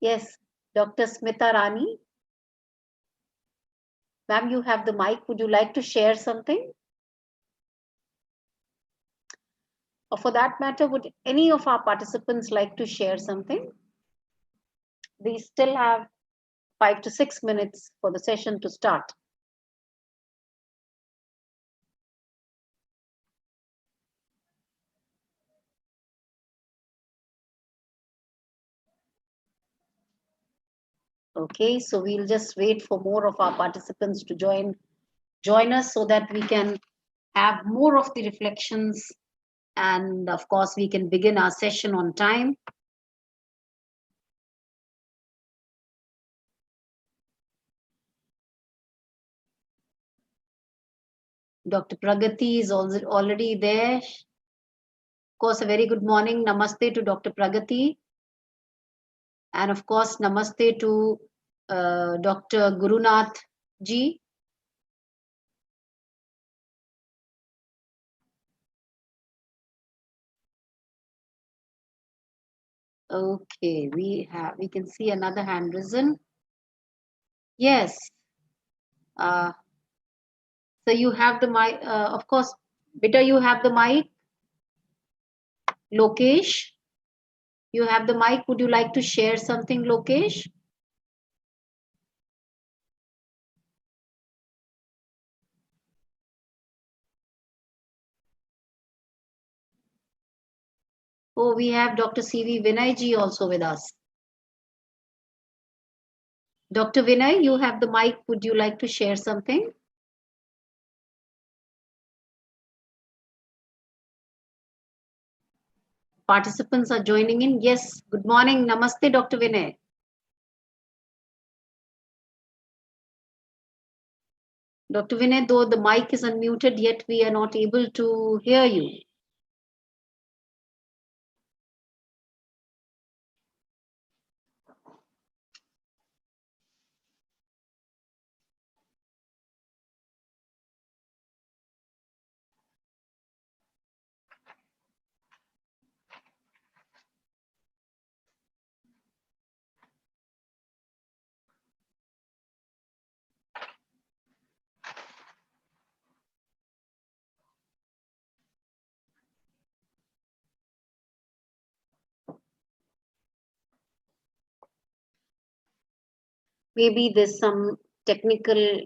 Yes, Dr. Smita Rani. Ma'am, you have the mic. Would you like to share something? Or for that matter, would any of our participants like to share something? We still have 5 to 6 minutes for the session to start. Okay, so we'll just wait for more of our participants to join us so that we can have more of the reflections, and of course we can begin our session on time. Dr. Pragati is also already there. Of course, a very good morning. Namaste to Dr. Pragati. And of course, namaste to Dr. Gurunath ji. Okay, we can see another hand risen. Yes. So you have the mic. Of course, Beta, you have the mic. Lokesh, you have the mic. Would you like to share something, Lokesh? Oh, we have Dr. C.V. Vinay ji also with us. Dr. Vinay, you have the mic. Would you like to share something? Participants are joining in. Yes, good morning. Namaste, Dr. Vinay. Dr. Vinay, though the mic is unmuted, yet we are not able to hear you. Maybe there's some technical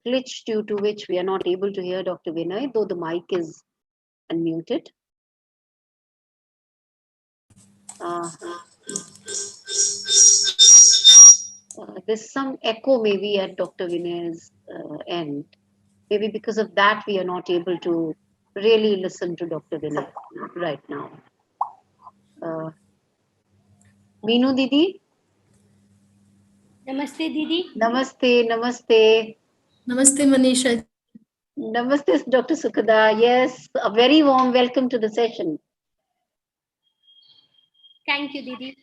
glitch due to which we are not able to hear Dr. Vinay, though the mic is unmuted. There's some echo maybe at Dr. Vinay's end. Maybe because of that, we are not able to really listen to Dr. Vinay right now. Meenu Didi? Namaste, Didi. Namaste, namaste. Namaste, Manisha. Namaste, Dr. Sukhada. Yes, a very warm welcome to the session. Thank you, Didi.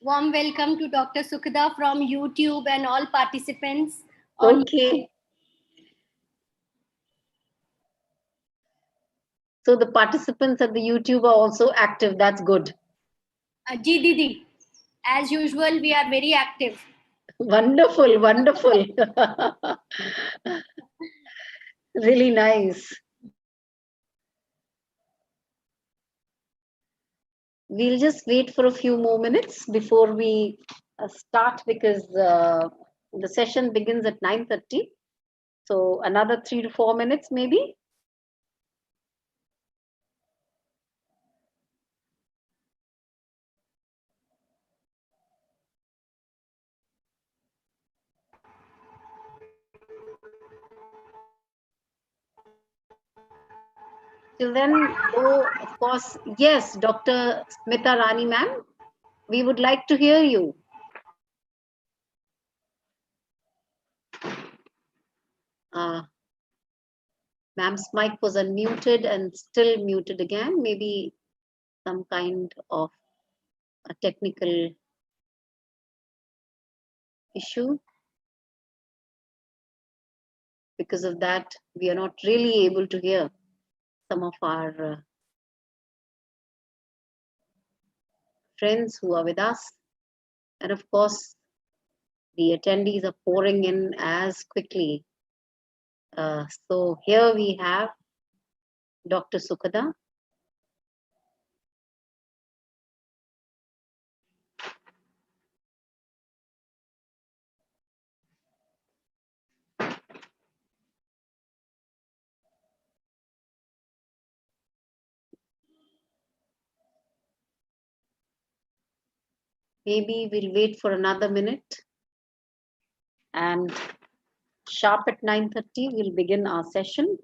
Warm welcome to Dr. Sukhada from YouTube and all participants. Okay. So the participants at the YouTube are also active. That's good. Ji, Didi. As usual, we are very active. Wonderful, wonderful. Really nice. We'll just wait for a few more minutes before we start, because the session begins at 9:30. So another 3 to 4 minutes maybe. Till then, oh, of course, yes, Dr. Smita Rani ma'am, we would like to hear you. Ma'am's mic was unmuted and still muted again. Maybe some kind of a technical issue. Because of that, we are not really able to hear some of our friends who are with us. And of course, the attendees are pouring in as quickly. So here we have Dr. Sukhada. Maybe we'll wait for another minute. And sharp at 9:30, we'll begin our session.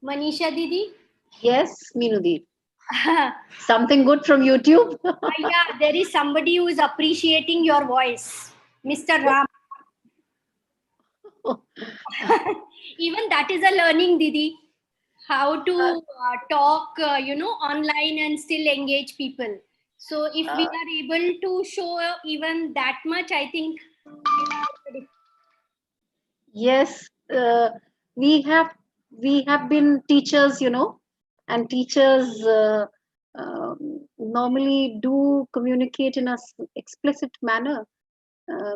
Manisha Didi? Yes, Minudi. Something good from YouTube? Yeah, there is somebody who is appreciating your voice, Mr. Ram. Even that is a learning, Didi. How to talk, online and still engage people. So if we are able to show even that much, I think. Yes, we have been teachers, and teachers normally do communicate in a explicit manner,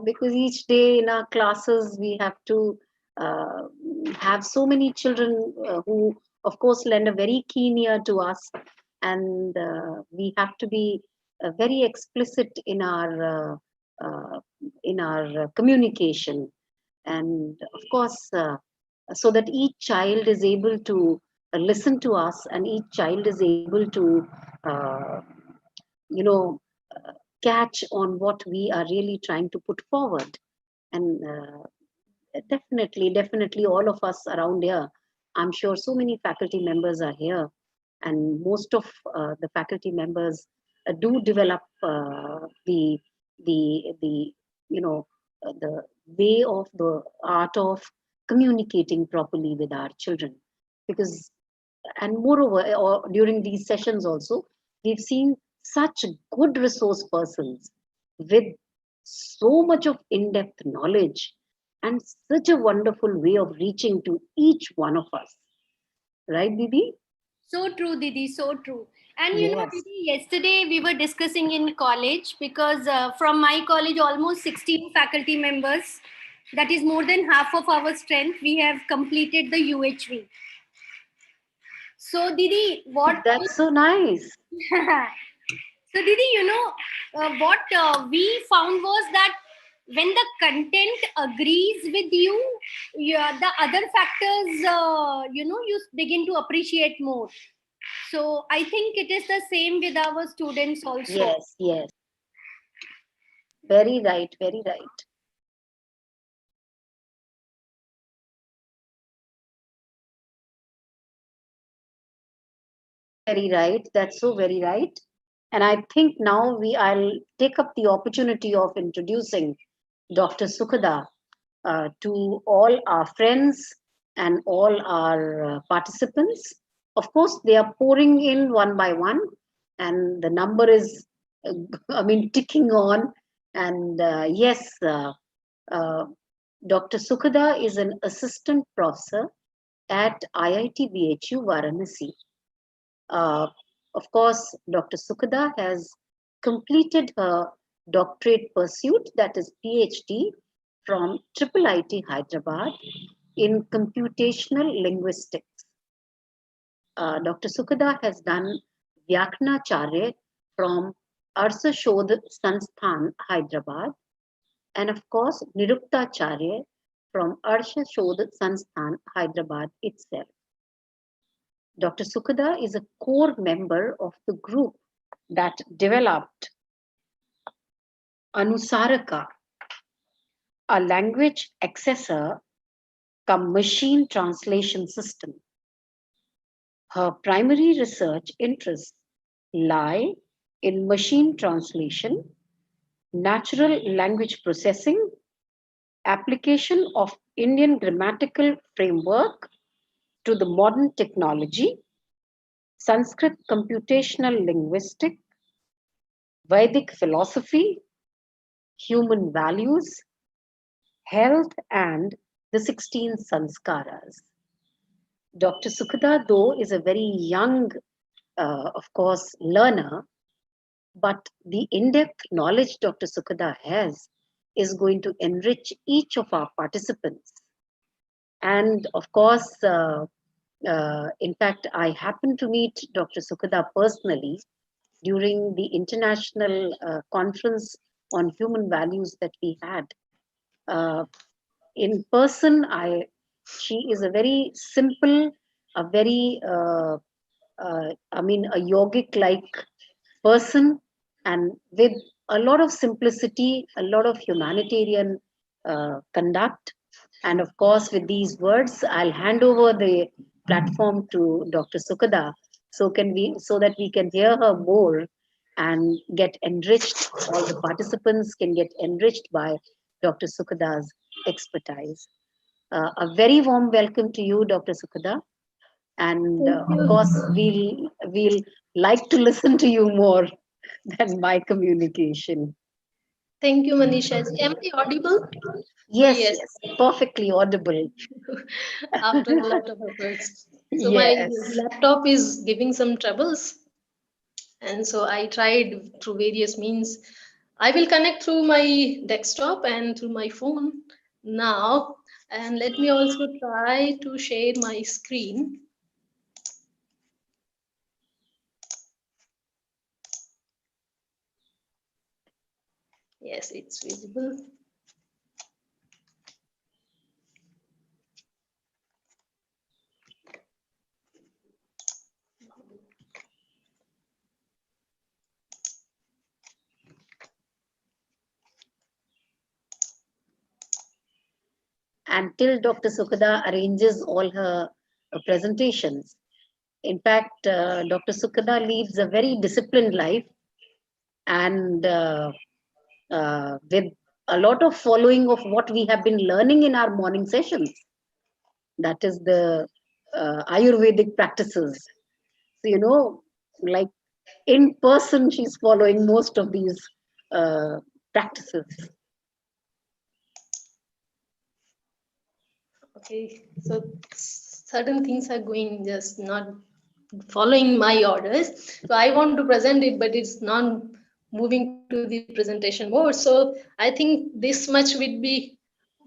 because each day in our classes we have to uh, have so many children who, of course, lend a very keen ear to us, and we have to be very explicit in our communication, and of course, so that each child is able to listen to us, and each child is able to uh, you know catch on what we are really trying to put forward. And definitely all of us around here, I'm sure so many faculty members are here, and most of the faculty members do develop the the way of the art of communicating properly with our children. Because, and moreover, or during these sessions also, we've seen such good resource persons with so much of in-depth knowledge and such a wonderful way of reaching to each one of us, right, Didi? So true, Didi, so true. And Yes. Didi, yesterday we were discussing in college because from my college, almost 16 faculty members, that is more than half of our strength, we have completed the UHV. So, Didi, what? That's so nice. So, Didi, what we found was that when the content agrees with you, the other factors, you begin to appreciate more. So, I think it is the same with our students also. Yes. Very right, very right. Very right. That's so very right. And I think now I'll take up the opportunity of introducing Dr. Sukhada to all our friends and all our participants. Of course, they are pouring in one by one, and the number is, ticking on. And yes, uh, Dr. Sukhada is an assistant professor at IIT BHU Varanasi. Uh, of course, Dr. Sukhada has completed her doctorate pursuit, that is PhD, from IIIT Hyderabad in computational linguistics. Dr. Sukhada has done Vyaknacharya from Arsashodh Sansthan, Hyderabad, and of course Niruktacharya from Arsashodh Sansthan, Hyderabad itself. Dr. Sukhada is a core member of the group that developed Anusaraka, a language accessor cum machine translation system. Her primary research interests lie in machine translation, natural language processing, application of Indian grammatical framework to the modern technology, Sanskrit computational linguistic, Vedic philosophy, human values, health, and the 16 sanskaras. Dr. Sukhada, though, is a very young, of course, learner, but the in-depth knowledge Dr. Sukhada has is going to enrich each of our participants. And of course, in fact, I happened to meet Dr. Sukhada personally during the international conference on human values that we had. In person, she is a very simple, a very, a yogic-like person, and with a lot of simplicity, a lot of humanitarian conduct. And of course, with these words, I'll hand over the platform to Dr. Sukhada, so that we can hear her more and get enriched. All the participants can get enriched by Dr. Sukhada's expertise. A very warm welcome to you, Dr. Sukhada. And of course, we'll like to listen to you more than my communication. Thank you, Manisha. Am I audible? Yes, yes, perfectly audible. After a lot of efforts. So my Yes. laptop is giving some troubles. And so I tried through various means. I will connect through my desktop and through my phone now. And let me also try to share my screen. Yes, it's visible. Until Dr. Sukhada arranges all her presentations. In fact, Dr. Sukhada leads a very disciplined life, and with a lot of following of what we have been learning in our morning sessions. That is the Ayurvedic practices. So, like in person, she's following most of these practices. Okay, so certain things are going just not following my orders. So I want to present it, but it's not moving to the presentation mode. So I think this much would be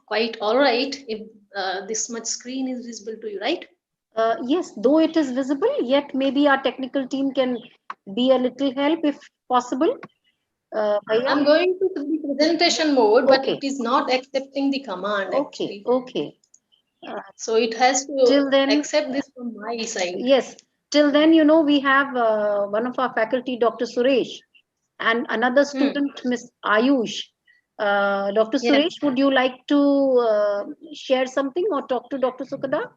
quite all right if this much screen is visible to you, right? Yes, though it is visible, yet maybe our technical team can be a little help if possible. I'm going to the presentation mode, but Okay. it is not accepting the command actually. Okay. So it has Till to then, accept this from my side. yes. Till then, we have one of our faculty, Dr. Suresh, and another student, Miss Ayush. Dr. Yes. Suresh, would you like to share something or talk to Dr. Sukhada?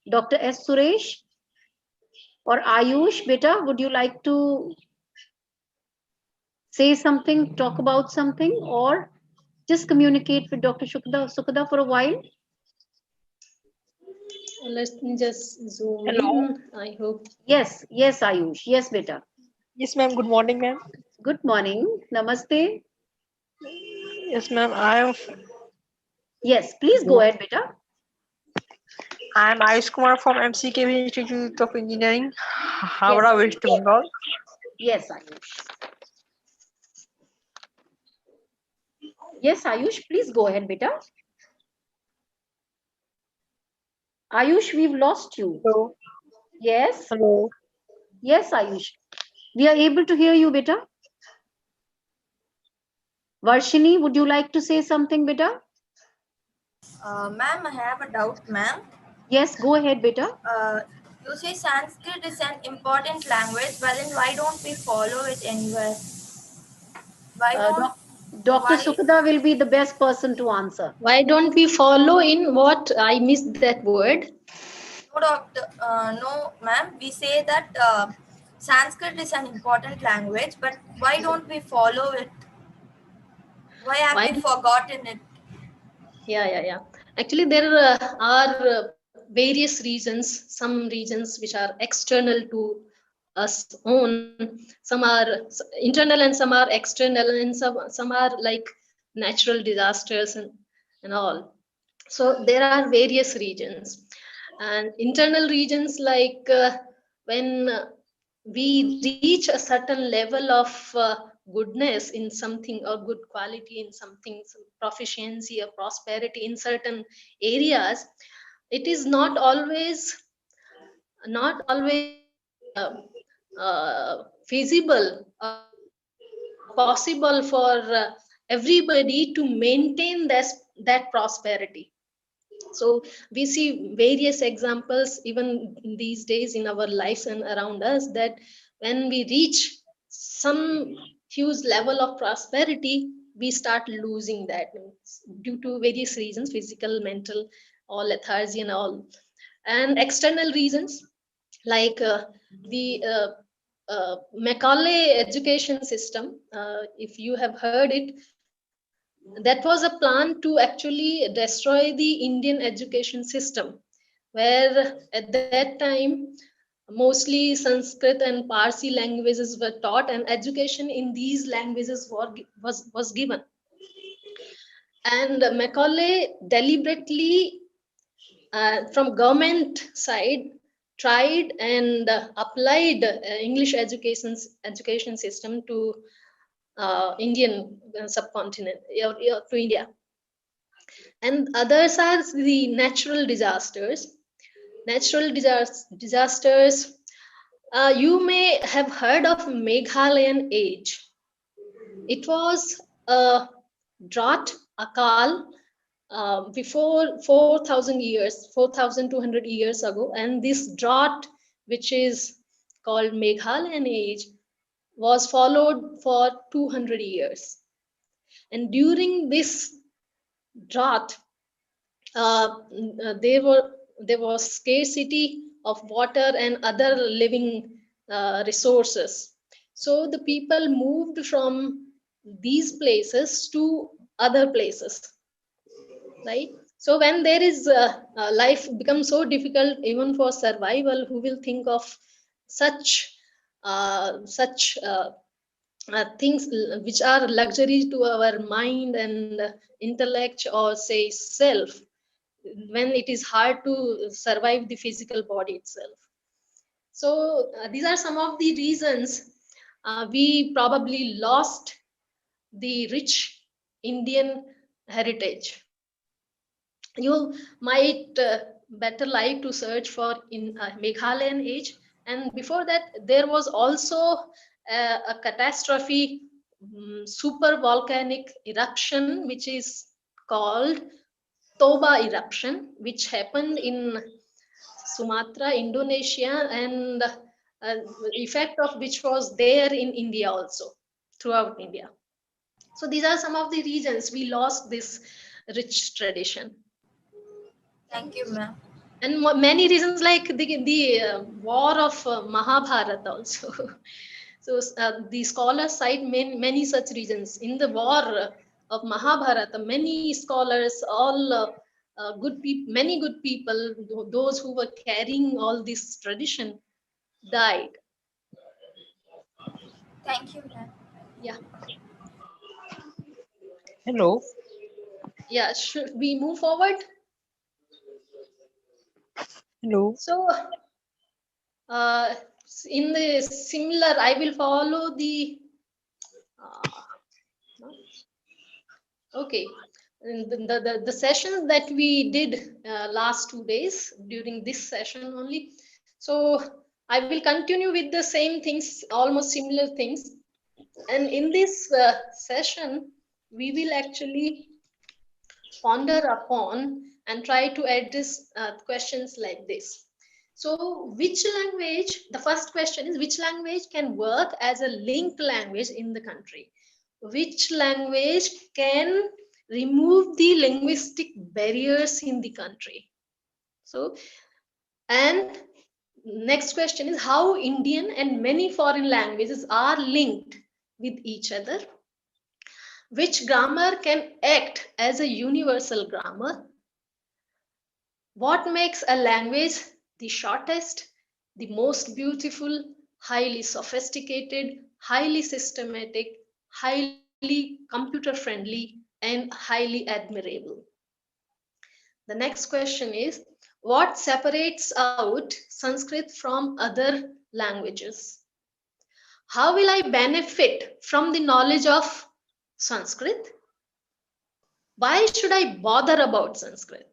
Dr. S. Suresh or Ayush, beta, would you like to say something, talk about something, or just communicate with Dr. Sukhada for a while? Let me just zoom Hello. in. I hope. Yes, Ayush. Yes, beta. Yes, ma'am. Good morning, ma'am. Good morning. Namaste. Yes, ma'am. I Yes, please go ahead, beta. am Ayush Kumar from MCKV Institute of Engineering, Yes, Howrah, West Bengal. yes, Ayush. Yes, Ayush, please go ahead, beta. Ayush, we've lost you. Hello. Yes, Hello. yes, Ayush. We are able to hear you, beta. Varshini, would you like to say something, beta? Ma'am, I have a doubt, ma'am. Yes, go ahead, beta. You say Sanskrit is an important language, but then why don't we follow it anywhere? Why don't? Dr. Why? Sukhada will be the best person to answer. Why don't we follow in what? I missed that word. No, doctor. No, ma'am. We say that Sanskrit is an important language, but why don't we follow it? Why have we forgotten it? Yeah. Actually, there are various reasons. Some regions which are external to us own. Some are internal and some are external, and some are like natural disasters and all. So there are various regions, and internal regions like when we reach a certain level of goodness in something, or good quality in something, some proficiency or prosperity in certain areas, it is not always feasible or possible for everybody to maintain that prosperity. So we see various examples even these days in our lives and around us, that when we reach some huge level of prosperity, we start losing that due to various reasons, physical, mental, all lethargy and all. And external reasons like the Macaulay education system, if you have heard it, that was a plan to actually destroy the Indian education system, where at that time mostly Sanskrit and Parsi languages were taught, and education in these languages was given. And Macaulay deliberately, from government side, tried and applied English education system to Indian subcontinent, to India. And others are the natural disasters. Disasters. You may have heard of Meghalayan age. It was a drought, akal, before 4,000 years, 4,200 years ago. And this drought, which is called Meghalayan age, was followed for 200 years. And during this drought, there was scarcity of water and other living resources. So the people moved from these places to other places, right? So when there is life becomes so difficult even for survival, who will think of such things which are luxury to our mind and intellect, or say self, when it is hard to survive the physical body itself. So these are some of the reasons we probably lost the rich Indian heritage. You might better like to search for in Meghalayan age. And before that, there was also a catastrophe, super volcanic eruption, which is called Toba eruption, which happened in Sumatra, Indonesia, and effect of which was there in India also, throughout India. So these are some of the reasons we lost this rich tradition. Thank you, ma'am. And many reasons like the war of Mahabharata also. So the scholars cite many such reasons. In the war of Mahabharata, many scholars, all many good people, those who were carrying all this tradition, died. Thank you, ma'am. Yeah. Hello. Yeah. Should we move forward? Hello. So uh, in the similar, I will follow the okay. And the sessions that we did last 2 days, during this session only. So I will continue with the same things, almost similar things. And in this session, we will actually ponder upon and try to address questions like this. So which language, the first question is, which language can work as a linked language in the country? Which language can remove the linguistic barriers in the country? So, and next question is, how Indian and many foreign languages are linked with each other? Which grammar can act as a universal grammar? What makes a language the shortest, the most beautiful, highly sophisticated, highly systematic, highly computer friendly, and highly admirable? The next question is, what separates out Sanskrit from other languages? How will I benefit from the knowledge of Sanskrit? Why should I bother about Sanskrit?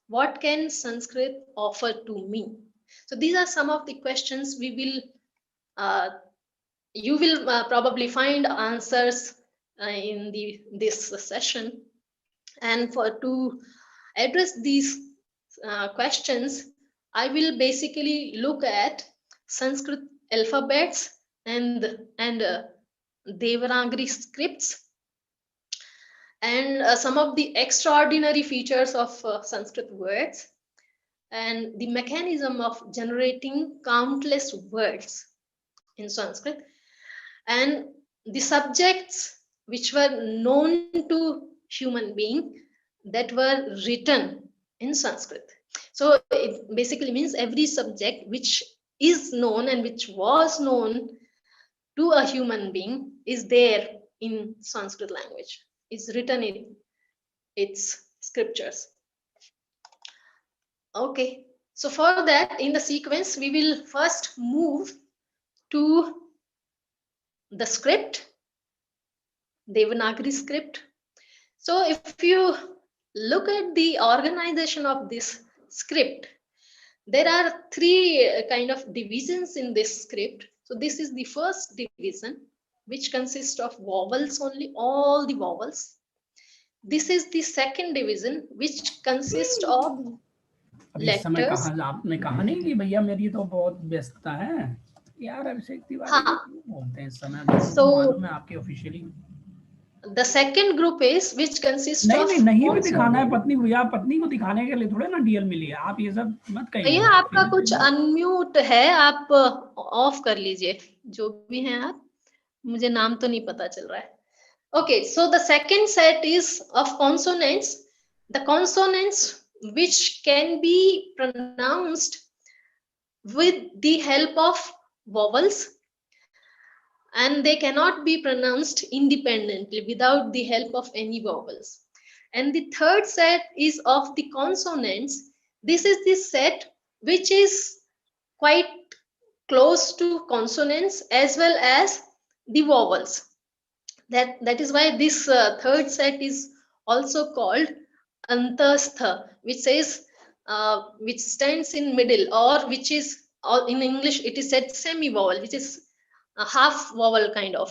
What can Sanskrit offer to me? So these are some of the questions we will, you will probably find answers in this session. And to address these questions, I will basically look at Sanskrit alphabets and Devanagari scripts, and some of the extraordinary features of Sanskrit words, and the mechanism of generating countless words in Sanskrit, and the subjects which were known to human being that were written in Sanskrit. So it basically means every subject which is known and which was known to a human being is there in Sanskrit language, is written in its scriptures. Okay, so for that, in the sequence, we will first move to the script, Devanagari script. So if you look at the organization of this script, there are three kind of divisions in this script. So this is the first division, which consists of vowels only, all the vowels. This is the second division, which consists of letters. आपने कहा नहीं कि भैया मेरी तो बहुत व्यस्तता है यार, अभिषेक तिवारी बोलते हैं इस समय। So मालूम है आपके officially the second group is which consists of नहीं भी दिखाना है पत्नी को, या पत्नी को दिखाने के लिए थोड़े ना डीएल मिली है, आप ये सब मत कहिए। भैया आपका कुछ अनम्यूट है, आप ऑफ कर लीजिए, जो भी हैं आप, मुझे नाम तो नहीं पता चल रहा है। Okay, so the second set is of consonants. The consonants which can be pronounced with the help of vowels, and they cannot be pronounced independently without the help of any vowels. And the third set is of the consonants. This is the set which is quite close to consonants as well as the vowels. That is why this third set is also called Antastha, which says which stands in middle, or which is, or in English it is said semi-vowel, which is a half vowel kind of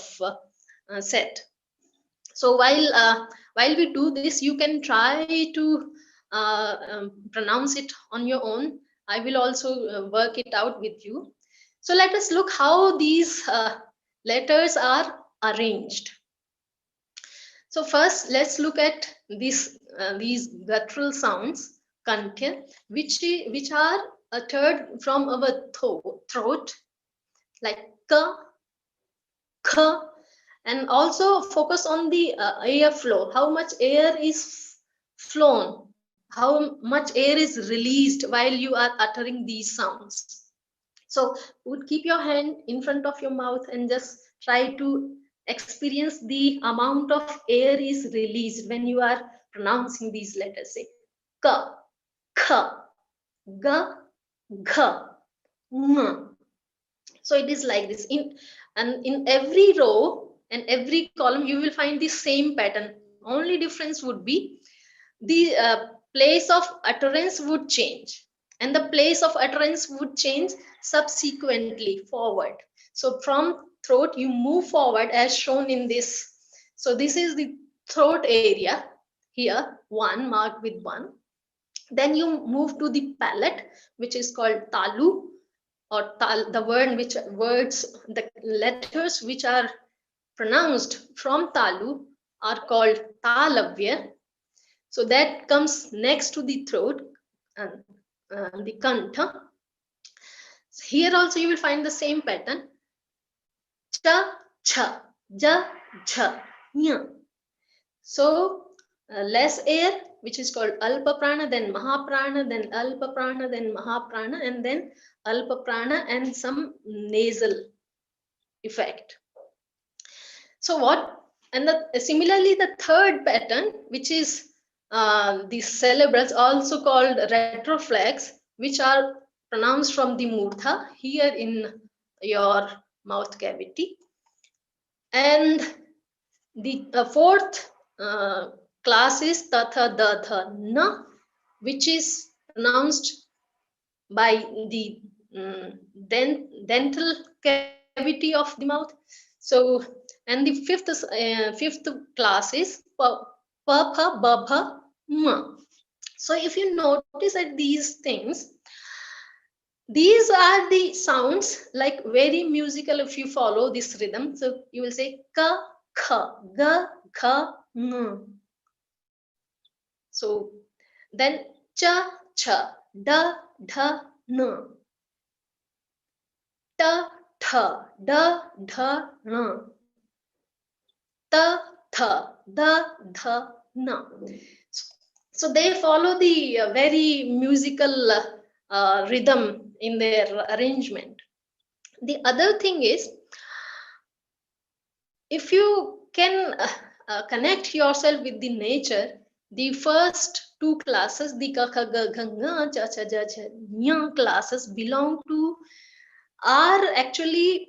set. So while we do this, you can try to pronounce it on your own. I will also work it out with you. So let us look how these letters are arranged. So first, let's look at these guttural sounds, kantya, which are uttered from our throat, like ka, kha, and also focus on the air flow. How much air is flown? How much air is released while you are uttering these sounds? So, would keep your hand in front of your mouth and just try to experience the amount of air is released when you are pronouncing these letters. Say ka, kha, ga, gha, ng. So it is like this. In every row and every column, you will find the same pattern. Only difference would be the place of utterance would change, and the place of utterance would change subsequently forward. So from throat, you move forward as shown in this. So this is the throat area here, one marked with one. Then you move to the palate, which is called talu, or the the letters which are pronounced from talu are called talavya. So that comes next to the throat and the kantha. Here also you will find the same pattern. Cha, cha, ja, jha. nya. So less air, which is called alpa prana, then mahaprana, then alpa prana, then mahaprana, and then alpa prana and some nasal effect. So what? And similarly, the third pattern, which is the cerebrals, also called retroflex, which are pronounced from the murtha here in your mouth cavity. And the fourth class is tatha datha na, which is pronounced by the dental cavity of the mouth. So, and the fifth class is pa pha ba bha ma. So if you notice at these things, these are the sounds like very musical if you follow this rhythm. So you will say ka, kha, ga, kha, ng. So then cha, cha, da, dha, na. Ta, tha, da, dha, na. Ta, tha, da, dha, na. So they follow the very musical rhythm in their arrangement. The other thing is, if you can connect yourself with the nature, the first two classes, the ka kha ga gha nga cha cha ja cha nya classes belong to, are actually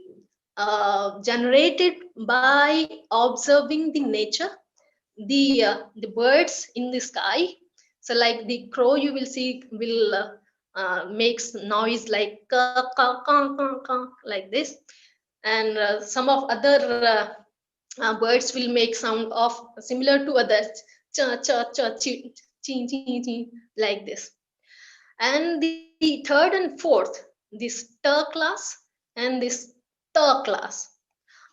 generated by observing the nature, the birds in the sky. So like the crow, you will see will makes noise like ka ka ka ka ka, like this, and some of other birds will make sound of similar to others, cha cha cha chi chi chi chi, like this. And the third and fourth, this ta class and this ta class,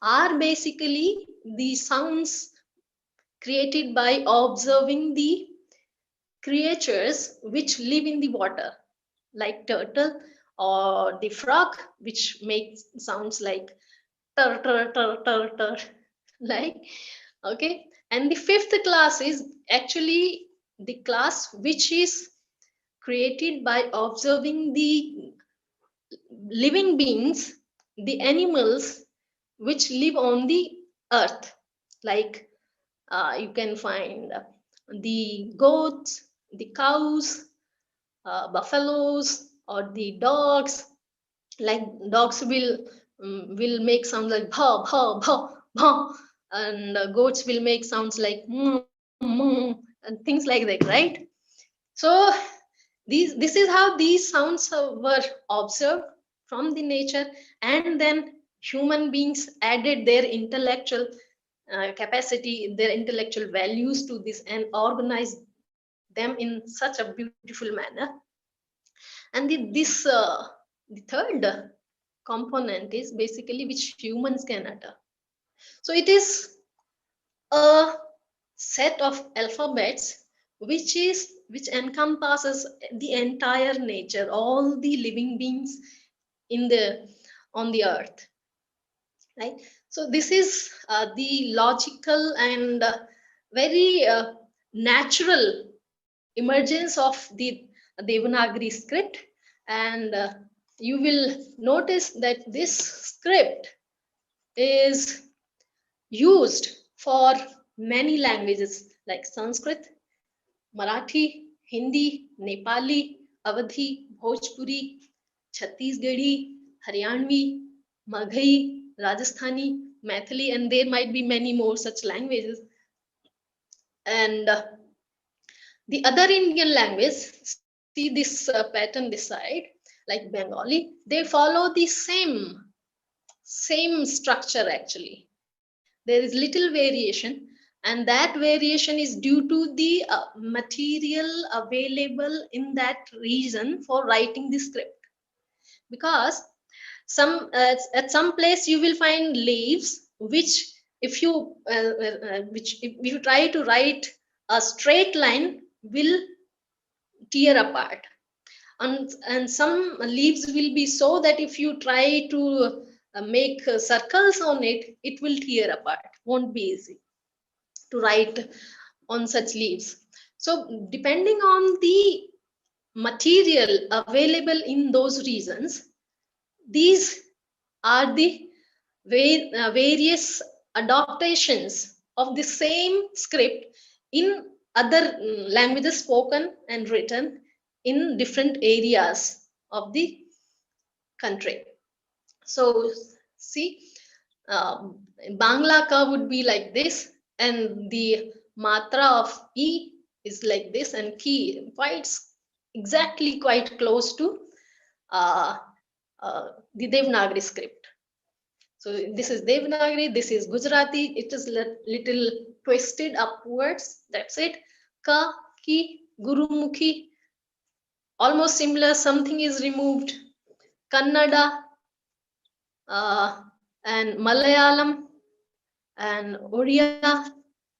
are basically the sounds created by observing the creatures which live in the water, like turtle or the frog, which makes sounds like tur tur tur tur tur, like, okay. And the fifth class is actually the class which is created by observing the living beings, the animals which live on the earth, like you can find the goats, the cows, buffaloes, or the dogs. Like dogs will make sounds like bha bha bha bha, and goats will make sounds like and things like that, right? So this is how these sounds were observed from the nature, and then human beings added their intellectual capacity, their intellectual values to this, and organized them in such a beautiful manner. And the third component is basically which humans can utter. So it is a set of alphabets which encompasses the entire nature, all the living beings in the on the earth, right? So this is the logical and very natural emergence of the Devanagari script. And you will notice that this script is used for many languages like Sanskrit, Marathi, Hindi, Nepali, Awadhi, Bhojpuri, Chhattisgarhi, Haryanvi, Maghai, Rajasthani, Maithili, and there might be many more such languages. And the other Indian language, see this pattern this side, like Bengali, they follow the same structure actually. There is little variation, and that variation is due to the material available in that region for writing the script. Because at some place you will find leaves which if you if you try to write a straight line will tear apart, and some leaves will be so that if you try to make circles on it, it will tear apart, won't be easy. to write on such leaves. So depending on the material available in those regions, these are the various adaptations of the same script in other languages spoken and written in different areas of the country. So see, Bangla ka would be like this, and the matra of E is like this, and ki exactly quite close to the Devanagari script. So this is Devanagari, this is Gujarati. It is little twisted upwards. That's it. Ka, ki, Gurumukhi, almost similar. Something is removed. Kannada and Malayalam and Oriya,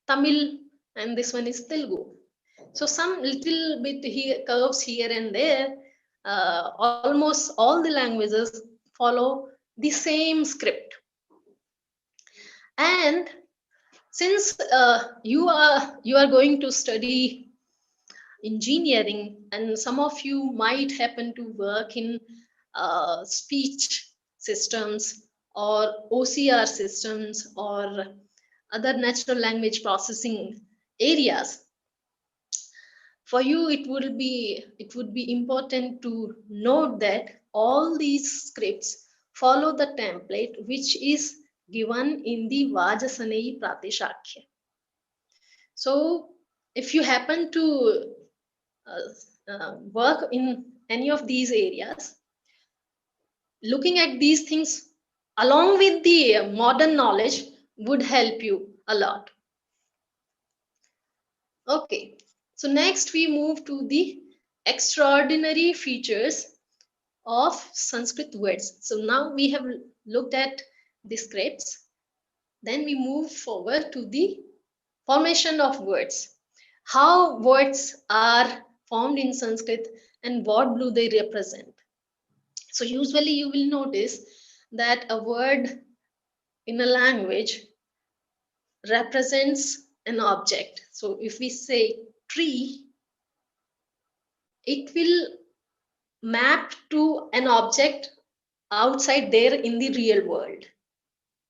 Tamil, and this one is Telugu. So some little bit here curves here and there. Almost all the languages follow the same script. And since you are going to study engineering, and some of you might happen to work in speech systems or OCR systems or other natural language processing areas, for you it would be important to note that all these scripts follow the template which is given in the Vajasaneyi Pratishakya. So if you happen to work in any of these areas, looking at these things along with the modern knowledge would help you a lot. Okay, so next we move to the extraordinary features of Sanskrit words. So now we have looked at the scripts. Then we move forward to the formation of words. How words are formed in Sanskrit and what do they represent? So usually you will notice that a word in a language represents an object. So if we say tree, it will map to an object outside there in the real world,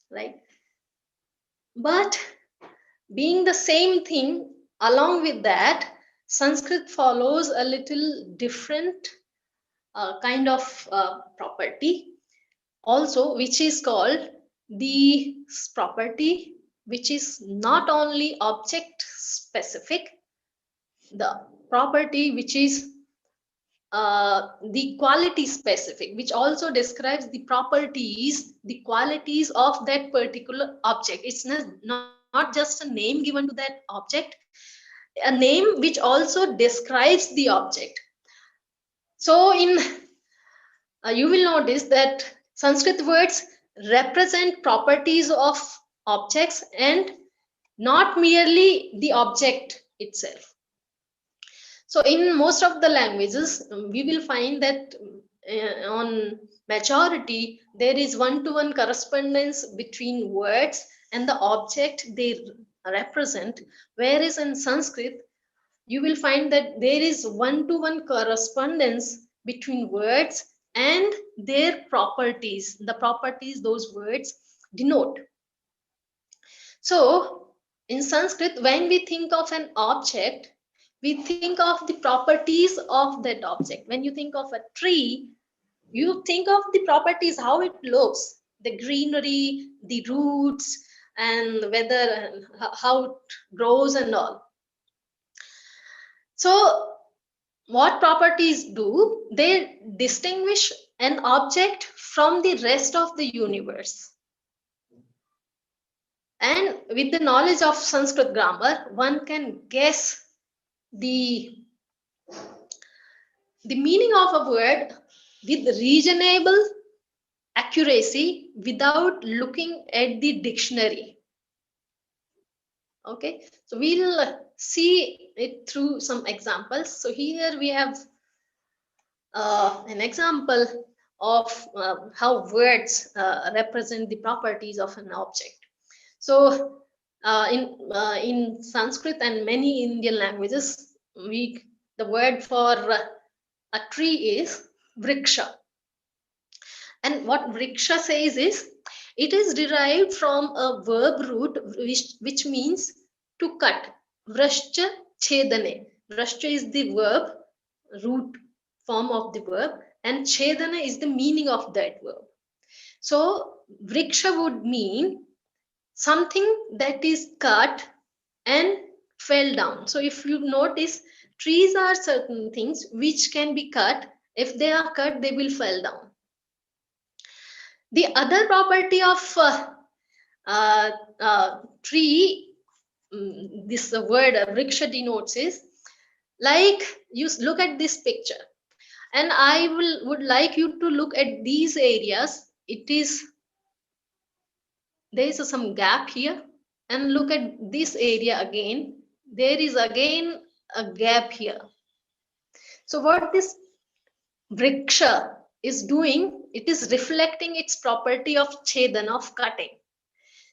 right? But being the same thing, along with that, Sanskrit follows a little different kind of property also, which is called the property which is not only object specific, the property which is the quality specific, which also describes the properties, the qualities of that particular object. It's not just a name given to that object, a name which also describes the object. So in you will notice that Sanskrit words represent properties of objects and not merely the object itself. So in most of the languages, we will find that on majority, there is one-to-one correspondence between words and the object they represent. Whereas in Sanskrit, you will find that there is one-to-one correspondence between words and their properties, the properties those words denote. So in Sanskrit, when we think of an object, we think of the properties of that object. When you think of a tree, you think of the properties, how it looks, the greenery, the roots, and whether how it grows and all. So what properties do? They distinguish an object from the rest of the universe. And with the knowledge of Sanskrit grammar, one can guess the meaning of a word with reasonable accuracy without looking at the dictionary. Okay, so we'll see it through some examples. So here we have an example of how words represent the properties of an object. So in Sanskrit and many Indian languages, the word for a tree is vriksha. And what vriksha says is, it is derived from a verb root which means to cut. Vrashcha chedane. Vrashcha is the verb, root form of the verb, and chedana is the meaning of that verb. So vriksha would mean something that is cut and fell down. So if you notice, trees are certain things which can be cut. If they are cut, they will fall down. The other property of tree, this word vriksha denotes is, like, you look at this picture, and I would like you to look at these areas. There is some gap here, and look at this area again. There is again a gap here. So what this vriksha is doing, it is reflecting its property of chedan, of cutting.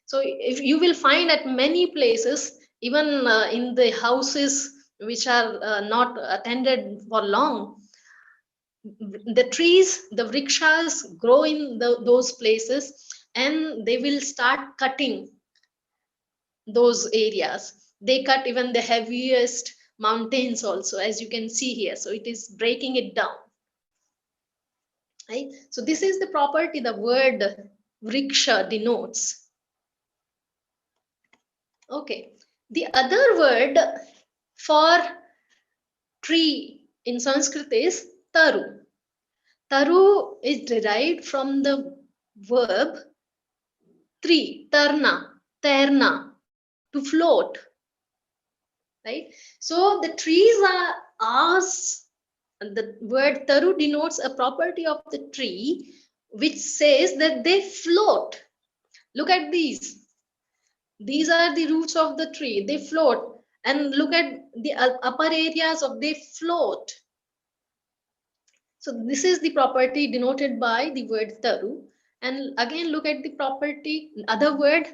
So if you will find at many places, even in the houses which are not attended for long, the trees, the vrikshas grow in those places, and they will start cutting those areas. They cut even the heaviest mountains also, as you can see here. So it is breaking it down. Right? So this is the property the word vriksha denotes. Okay. The other word for tree in Sanskrit is taru. Taru is derived from the verb tri, tarna, terna, to float. Right? So the trees are the word taru denotes a property of the tree which says that they float. Look at these. These are the roots of the tree. They float. And look at the upper areas of they float. So this is the property denoted by the word taru. And again, look at the property, other word,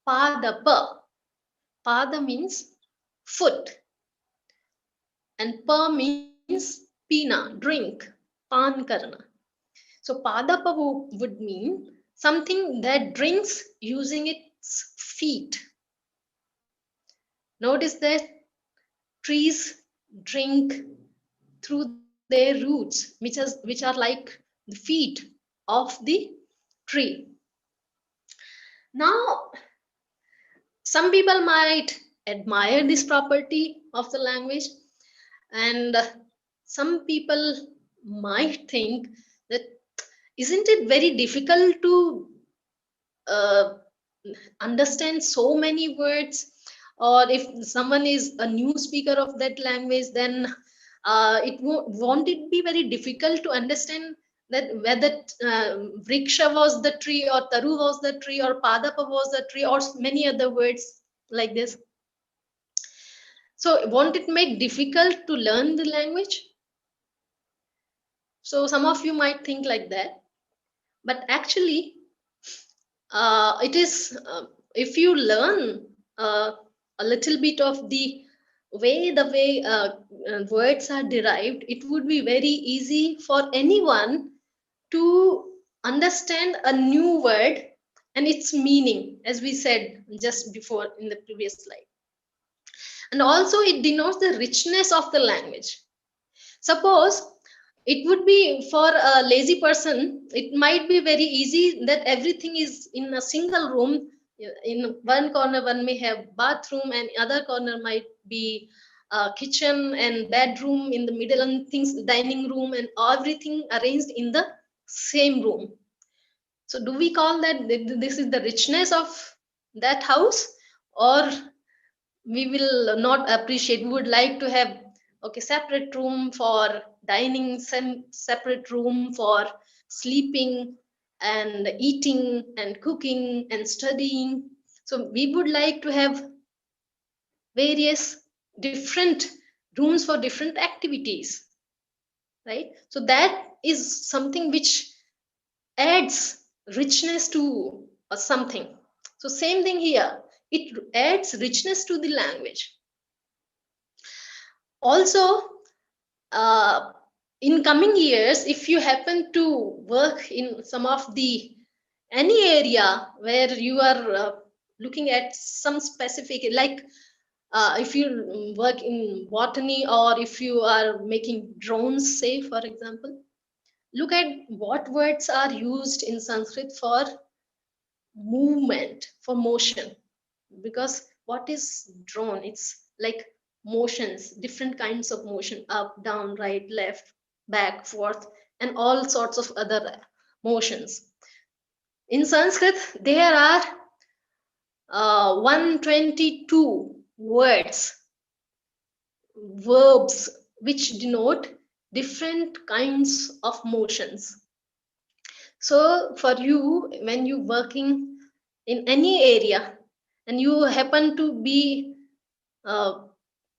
padapa. Pada means foot. And pa means pina, drink, pan karna. So padapa would mean something that drinks using its feet. Notice that trees drink through their roots, which are like the feet of the tree. Now, some people might admire this property of the language, and some people might think that, isn't it very difficult to understand so many words? Or if someone is a new speaker of that language, then won't it be very difficult to understand that whether vriksha was the tree, or taru was the tree, or padapa was the tree, or many other words like this? So won't it make difficult to learn the language? So some of you might think like that, but actually it is, if you learn a little bit of the way words are derived, it would be very easy for anyone to understand a new word and its meaning, as we said just before in the previous slide. And also it denotes the richness of the language. Suppose it would be, for a lazy person, it might be very easy that everything is in a single room. In one corner one may have bathroom, and other corner might be kitchen and bedroom, in the middle and things, dining room, and everything arranged in the same room. So do we call that this is the richness of that house? Or we will not appreciate, we would like to have, okay, separate room for dining, separate room for sleeping and eating and cooking and studying. So we would like to have various different rooms for different activities, right? So that is something which adds richness to something. So same thing here. it adds richness to the language. Also, in coming years, if you happen to work in some of the any area where you are looking at some specific, like if you work in botany, or if you are making drones, say for example, look at what words are used in Sanskrit for movement, for motion. Because what is drone? It's like motions, different kinds of motion, up, down, right, left, back, forth, and all sorts of other motions. In Sanskrit, there are 122 words, verbs, which denote different kinds of motions. So for you, when you working in any area and you happen to be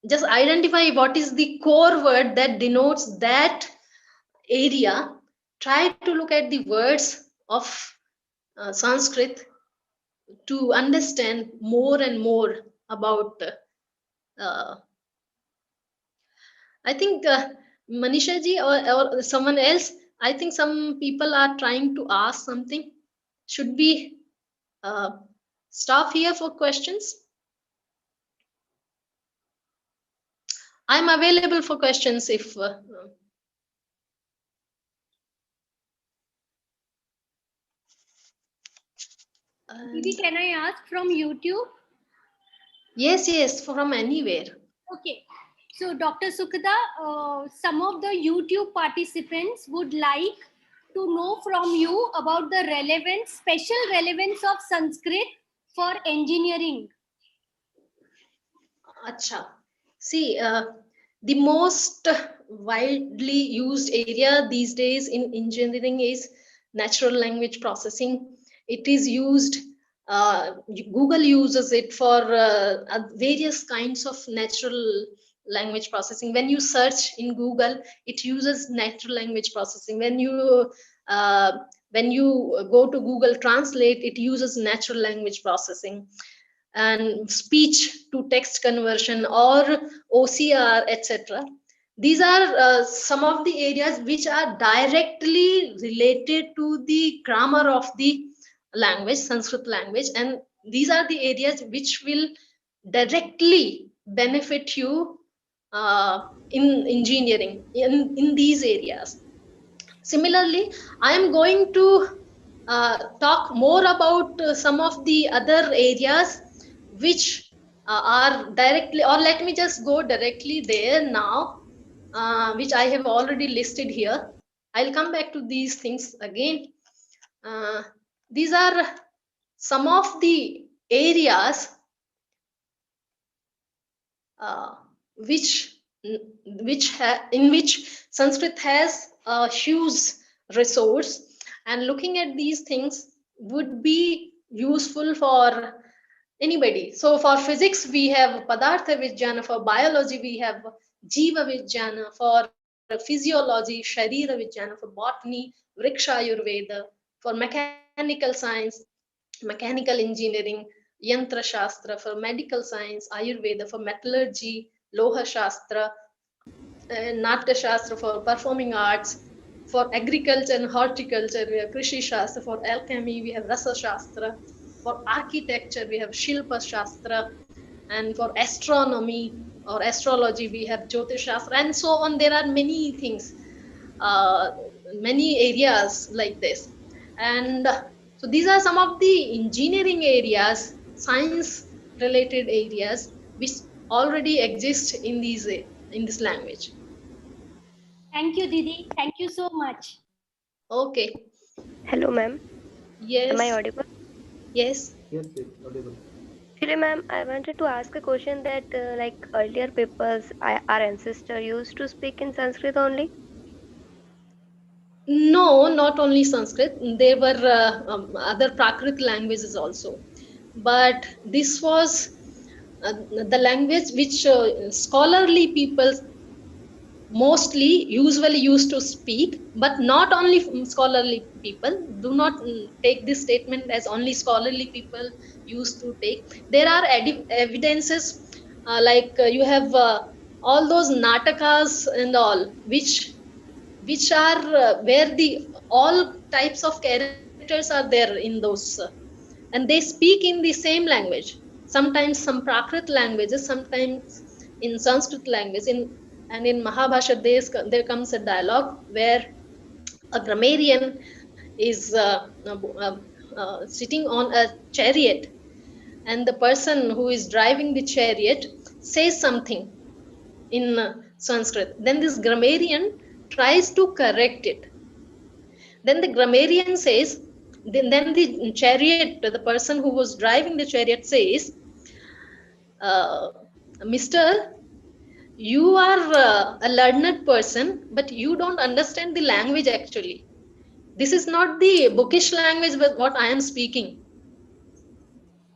just identify what is the core word that denotes that area, try to look at the words of Sanskrit to understand more and more about I think Manisha ji, or someone else, I think some people are trying to ask something. Should we stop here for questions? I'm available for questions if Didi, can I ask from YouTube? Yes, from anywhere. Okay. So, Dr. Sukhada, some of the YouTube participants would like to know from you about the relevance, special relevance of Sanskrit for engineering. Acha. See, the most widely used area these days in engineering is natural language processing. It is used, Google uses it for various kinds of natural language processing. When you search in Google, it uses natural language processing. When you go to Google Translate, it uses natural language processing. And speech to text conversion, or OCR, etc. These are some of the areas which are directly related to the grammar of the language, Sanskrit language, and these are the areas which will directly benefit you in engineering in these areas. Similarly, I am going to talk more about some of the other areas which are directly, or let me just go directly there now, which I have already listed here. I'll come back to these things again. These are some of the areas in which Sanskrit has a huge resource, and looking at these things would be useful for anybody. So for physics, we have Padartha Vijnana, for biology, we have Jiva Vijnana, for physiology, Sharira Vijnana, for botany, Vriksha Ayurveda, for mechanical science, mechanical engineering, Yantra Shastra, for medical science, Ayurveda, for metallurgy, Loha Shastra, Natya Shastra for performing arts, for agriculture and horticulture, we have Krishi Shastra, for alchemy, we have Rasa Shastra, for architecture, we have Shilpa Shastra, and for astronomy or astrology, we have Jyotish Shastra, and so on. There are many things, many areas like this. And so these are some of the engineering areas, science related areas, which already exist in this language. Thank you, Didi. Thank you so much. Okay. Hello, ma'am. Yes. Am I audible? Yes. Yes, audible. Actually, ma'am, I wanted to ask a question that, like earlier peoples, our ancestor used to speak in Sanskrit only. No, not only Sanskrit. There were other Prakrit languages also. But this was the language which scholarly people mostly usually used to speak, but not only scholarly people. Do not take this statement as only scholarly people used to take. There are evidences you have all those natakas and all, which are where the all types of characters are there in those, and they speak in the same language. Sometimes some Prakrit languages, sometimes in Sanskrit language. And in Mahabhasha, there comes a dialogue where a grammarian is sitting on a chariot, and the person who is driving the chariot says something in Sanskrit. Then this grammarian tries to correct it. Then the grammarian says, then the chariot, the person who was driving the chariot says, Mister, you are a learned person, but you don't understand the language actually. This is not the bookish language with what I am speaking,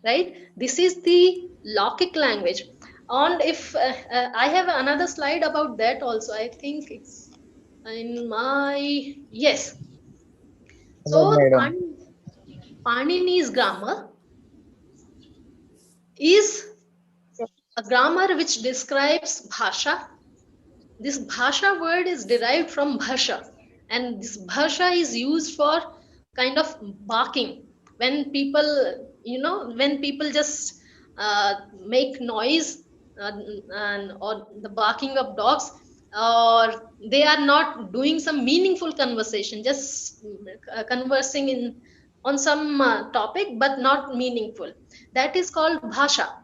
right? This is the Lokic language. And if I have another slide about that also, I think it's in my, yes. Hello, So madam. Panini's grammar is a grammar which describes bhasha. This bhasha word is derived from bhasha, and this bhasha is used for kind of barking. When people, when people just make noise, or the barking of dogs, or they are not doing some meaningful conversation, just conversing on some topic but not meaningful, that is called bhasha.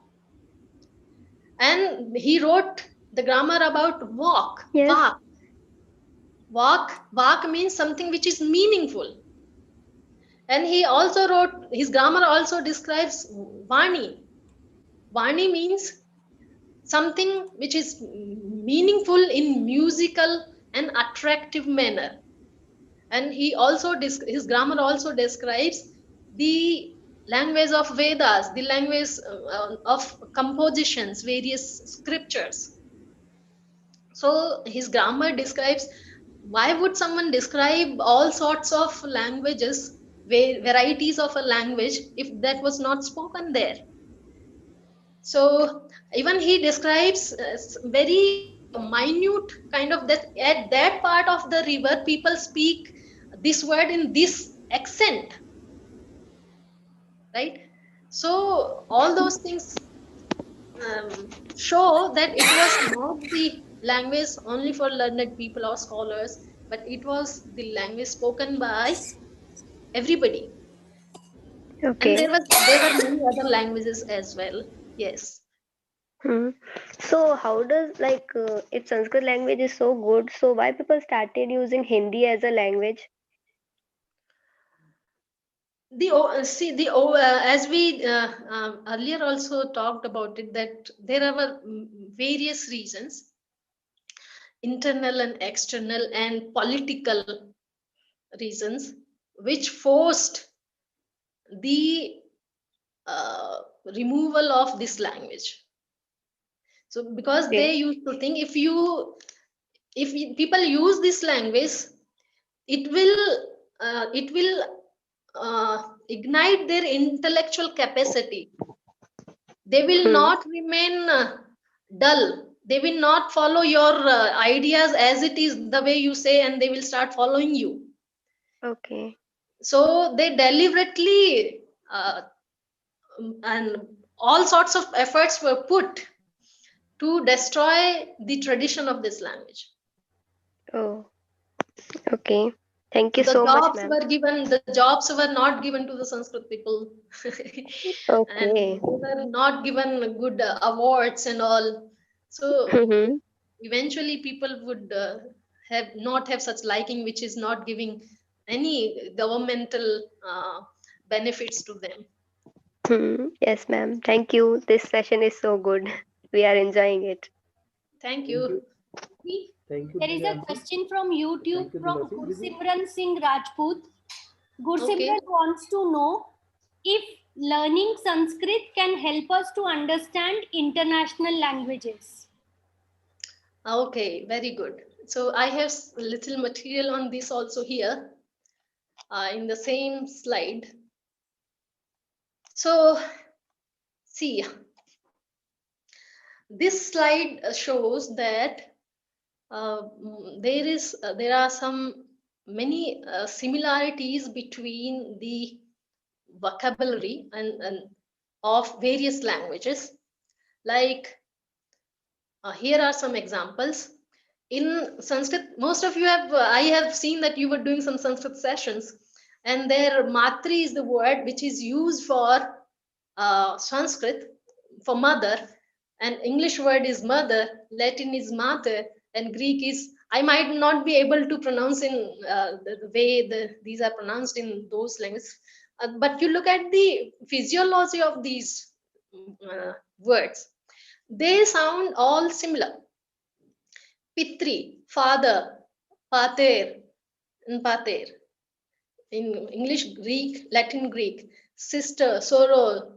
And he wrote the grammar about walk. Yes. Walk means something which is meaningful. And he also wrote, his grammar also describes vani. Vani means something which is meaningful in musical and attractive manner. And he also his grammar also describes the language of Vedas, the language of compositions, various scriptures. So his grammar describes, why would someone describe all sorts of languages, varieties of a language, if that was not spoken there? So even he describes very minute kind of that, at that part of the river people speak this word in this accent, right? So all those things show that it was not the language only for learned people or scholars, but it was the language spoken by everybody. And Okay. there were many other languages as well. Yes. Hmm. So how does if Sanskrit language is so good, so why people started using Hindi as a language? As we earlier also talked about it, that there are various reasons, internal and external and political reasons, which forced the removal of this language. So because Okay. they used to think, people use this language, it will ignite their intellectual capacity. They will Hmm. not remain dull. They will not follow your ideas as it is the way you say, and they will start following you. Okay. So they deliberately and all sorts of efforts were put to destroy the tradition of this language. Oh, okay. Thank So you so much, ma'am. the jobs were not given to the Sanskrit people. And Okay. they were not given good awards and all. So Mm-hmm. eventually people would have not have such liking, which is not giving any governmental benefits to them. Hmm. Yes, ma'am. Thank you. This session is so good. We are enjoying it. Thank Thank you. you. Thank you, There is a Divyanshi. question from YouTube Thank you, from Divasi. Didi. Gursimran Singh Rajput. Okay. Gursimran wants to know if learning Sanskrit can help us to understand international languages. Okay, very good. So I have little material on this also here in the same slide. So See, this slide shows that there are some many similarities between the vocabulary and of various languages. Like here are some examples. In Sanskrit, most of you have, I have seen that you were doing some Sanskrit sessions, and there matri is the word which is used for Sanskrit for mother, and English word is mother, Latin is mater, and Greek is, I might not be able to pronounce in the way these are pronounced in those languages, but you look at the physiology of these words, they sound all similar. Pitri, father, pater, and pater. In English, Greek, Latin, Greek, sister, sorrow,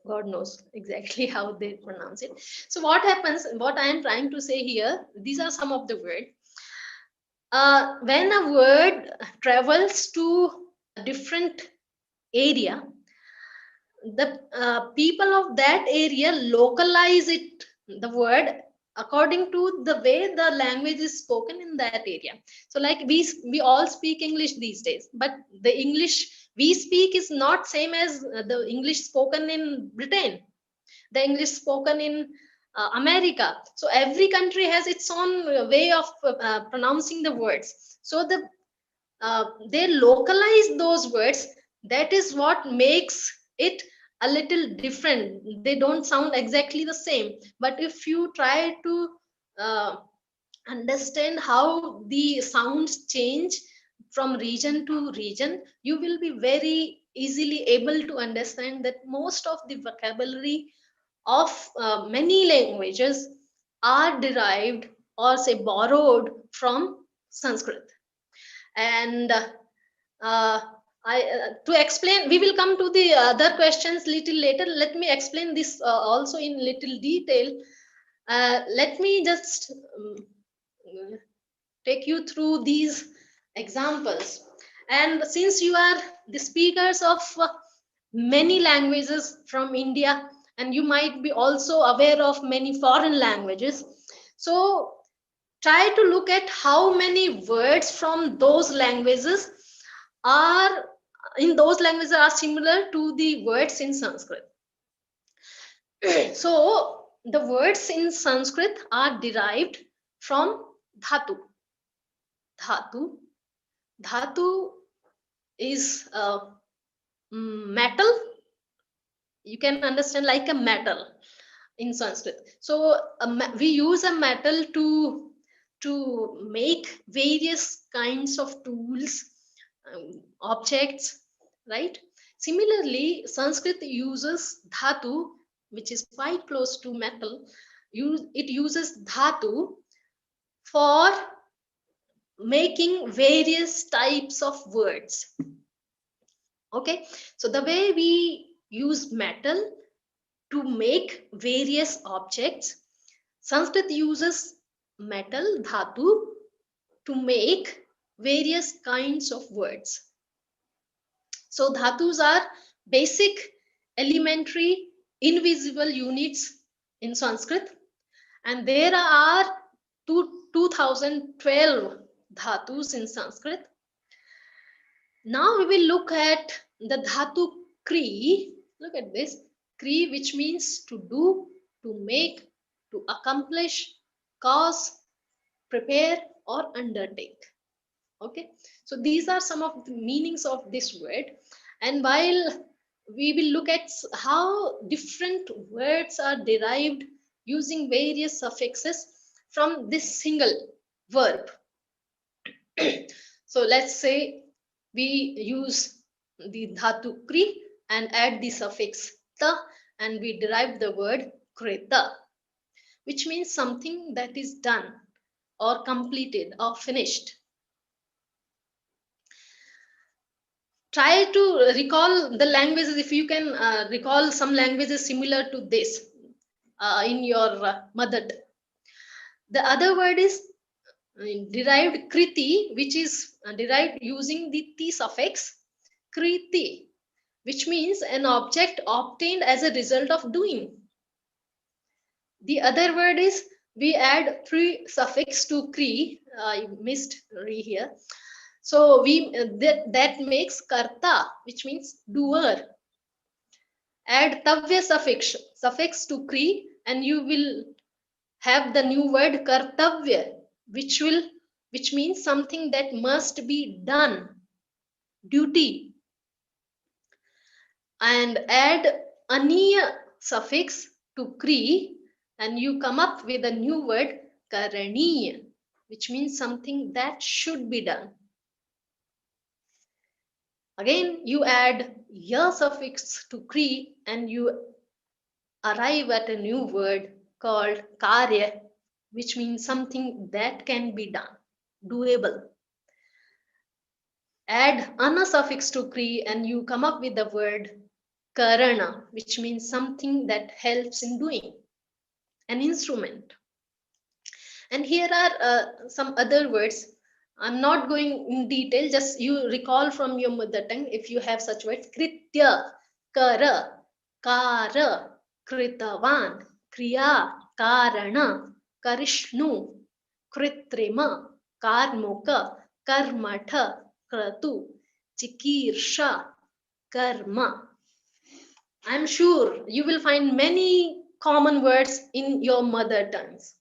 God knows exactly how they pronounce it. So what happens, what I am trying to say here, these are some of the words. When a word travels to a different area, the people of that area localize it, the word, according to the way the language is spoken in that area. So like we all speak English these days, but the English we speak is not same as the English spoken in Britain, the English spoken in America. So every country has its own way of pronouncing the words. So they localize those words. That is what makes it a little different. They don't sound exactly the same. But if you try to understand how the sounds change from region to region, you will be very easily able to understand that most of the vocabulary of many languages are derived or say borrowed from Sanskrit. And to explain, we will come to the other questions little later. Let me explain this also in little detail. Let me just take you through these examples. And since you are the speakers of many languages from India, and you might be also aware of many foreign languages, so try to look at how many words from those languages are similar to the words in Sanskrit. So the words in Sanskrit are derived from dhatu. Dhatu is metal. You can understand like a metal in Sanskrit. So we use a metal to make various kinds of tools, objects, right? Similarly, Sanskrit uses dhatu, which is quite close to metal. It uses dhatu for making various types of words. Okay, so the way we use metal to make various objects, Sanskrit uses metal, dhatu, to make various kinds of words. So dhatus are basic, elementary, invisible units in Sanskrit, and there are 2012 dhatus in Sanskrit. Now we will look at the dhatu kri. Look at this kri, which means to do, to make, to accomplish, cause, prepare, or undertake. Okay, so these are some of the meanings of this word. And while we will look at how different words are derived using various suffixes from this single verb. So let's say we use the dhatu kri and add the suffix ta, and we derive the word kreta, which means something that is done or completed or finished. Try to recall the languages, if you can recall some languages similar to this in your mother tongue. The other word is derived kriti, which is derived using the ti suffix kriti. which means an object obtained as a result of doing. The other word is we add three suffix to kri. I missed re here. So that makes karta, which means doer. Add tavya suffix to kri, and you will have the new word kartavya, which means something that must be done, duty. And add aniya suffix to kri, and you come up with a new word karaniya, which means something that should be done. Again, you add ya suffix to kri, and you arrive at a new word called karya, which means something that can be done, doable. Add ana suffix to kri, and you come up with the word karana, which means something that helps in doing, an instrument. And here are some other words. I'm not going in detail, just you recall from your mother tongue if you have such words. Kritya, kara, kara, kritavan, kriya, karana, karishnu, kritrima, karmuka, karmatha, kratu, chikirsha, karma. I'm sure you will find many common words in your mother tongues,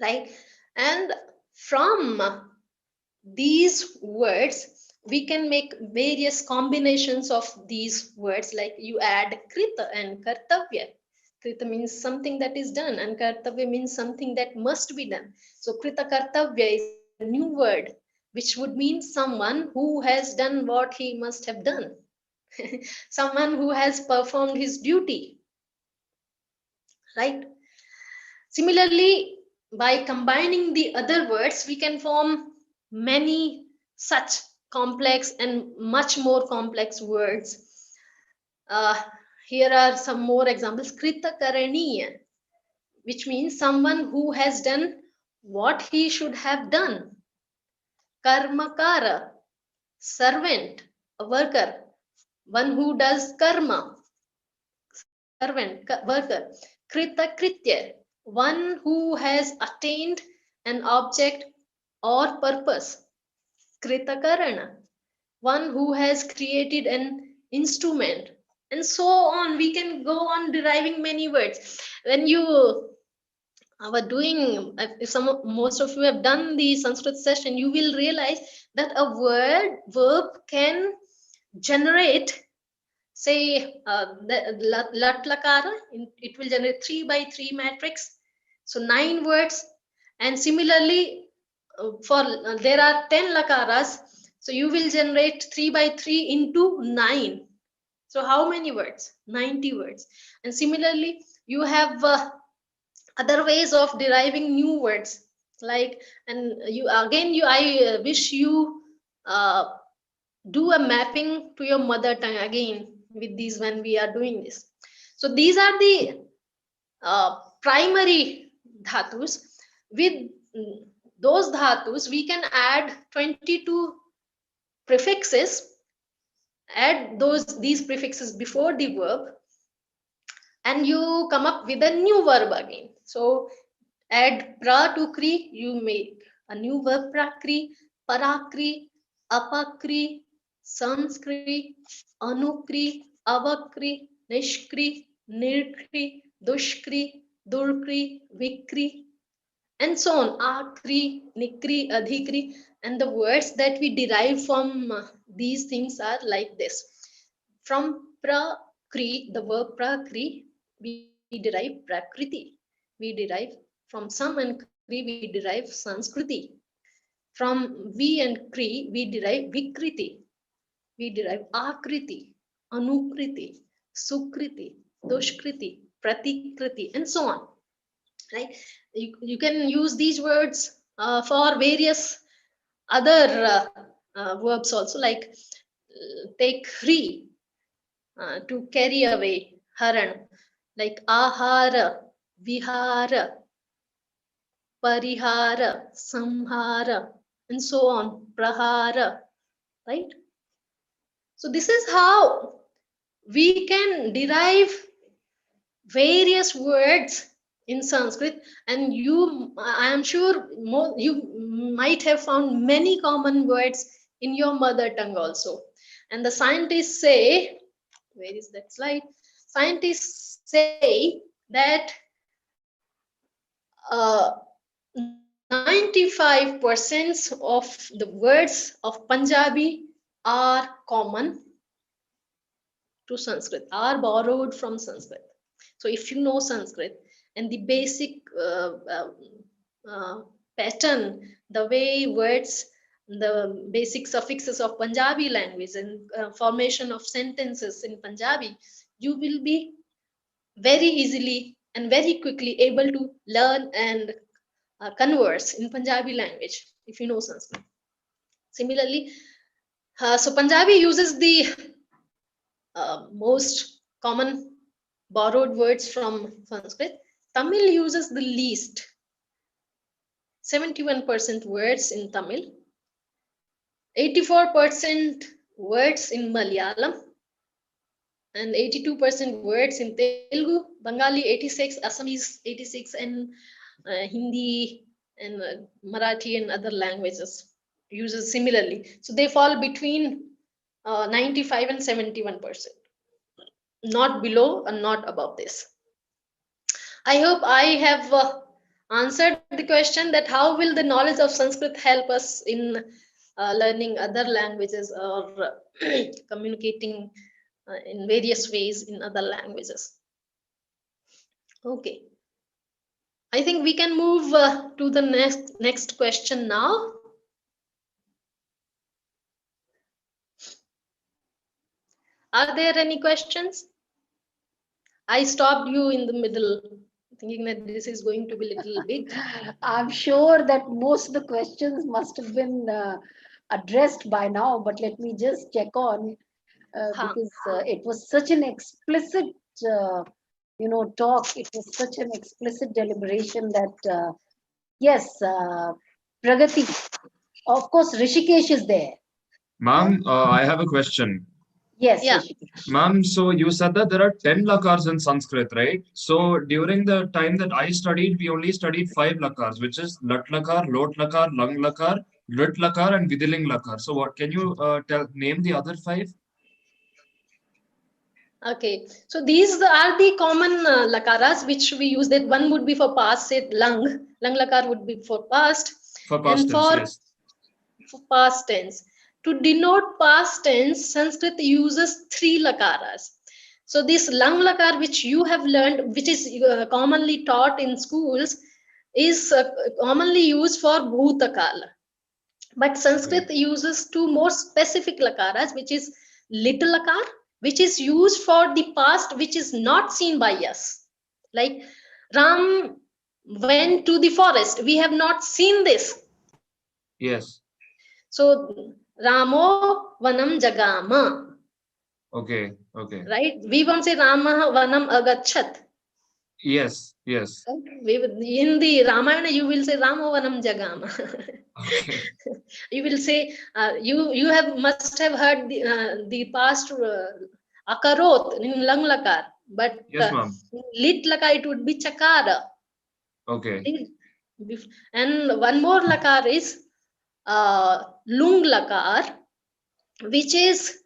right? And from these words, we can make various combinations of these words, like you add krita and kartavya. Krita means something that is done, and kartavya means something that must be done. So krita kartavya is a new word, which would mean someone who has done what he must have done. Someone who has performed his duty, right? Similarly, by combining the other words, we can form many such complex and much more complex words. Here are some more examples. Krita karaniya, which means someone who has done what he should have done. Karmakara, servant, a worker, one who does karma, servant, worker. Krita kritya, one who has attained an object or purpose. Krita karana, one who has created an instrument, and so on. We can go on deriving many words. When you are doing, if most of you have done the Sanskrit session, you will realize that a verb can generate, say, lat lakara, it will generate 3 by 3 matrix, so 9 words. And similarly, there are 10 lakaras, so you will generate 3 by 3 into 9. So how many words? 90 words. And similarly, you have other ways of deriving new words, like, and I wish you do a mapping to your mother tongue again with these when we are doing this. So these are the primary dhatus. With those dhatus, we can add 22 prefixes, add these prefixes before the verb, and you come up with a new verb again. So add pra to kri, you make a new verb, prakri, parakri, apakri, sanskri, anukri, avakri, nishkri, nirkri, dushkri, durkri, vikri, and so on. Akri, nikri, adhikri, and the words that we derive from these things are like this. From prakri, the verb prakri, we derive prakriti. We derive from sam and kri, we derive sanskriti. From vi and kri, we derive vikriti. We derive akriti, anukriti, sukriti, doshkriti, pratikriti, and so on. Right? You can use these words for various other verbs also, like take hri, to carry away, haran, like ahara, vihara, parihara, samhara, and so on, prahara, right? So this is how we can derive various words in Sanskrit, and I am sure you might have found many common words in your mother tongue also. And the scientists say, where is that slide? Scientists say that 95% of the words of Punjabi are common to Sanskrit, are borrowed from Sanskrit. So if you know Sanskrit and the basic pattern, the way words, the basic suffixes of Punjabi language and formation of sentences in Punjabi, you will be very easily and very quickly able to learn and converse in Punjabi language if you know Sanskrit. Similarly, so Punjabi uses the most common borrowed words from Sanskrit. Tamil uses the least, 71% words in Tamil, 84% words in Malayalam, and 82% words in Telugu, Bengali 86, Assamese 86, and Hindi and Marathi and other languages uses similarly. So they fall between 95 and 71%, not below and not above this. I hope I have answered the question that how will the knowledge of Sanskrit help us in learning other languages or communicating in various ways in other languages. Okay. I think we can move to the next question now. Are there any questions? I stopped you in the middle, thinking that this is going to be a little big. I'm sure that most of the questions must have been addressed by now, but let me just check on because it was such an explicit, talk. It was such an explicit deliberation that, yes, Pragati, of course, Rishikesh is there. Ma'am, I have a question. Yes, Yeah. Ma'am, so you said that there are 10 lakars in Sanskrit, right? So during the time that I studied, we only studied 5 lakars, which is Lat lakar, Lot lakar, Lang lakar, Rit lakar, and Vidiling lakar. So what can you name the other 5? Okay, so these are the common lakaras which we use. That one would be for past, say lang lakar would be for past, For past and tense, yes. for past tense. To denote past tense, Sanskrit uses 3 lakaras. So this lang lakar which you have learned, which is commonly taught in schools, is commonly used for bhutakala. But Sanskrit uses 2 more specific lakaras, which is little lakar, which is used for the past, which is not seen by us. Like Ram went to the forest. We have not seen this. Yes. So Ramo vanam jagama. Okay, okay. Right? We won't say Rama vanam agachat. Yes, yes. In the Ramayana, you will say Ramo vanam jagama. Okay. You will say you must have heard the past akarot in lang lakar, but Yes, ma'am. lit lakar it would be chakara. Okay. And one more lakar is lung lakar, which is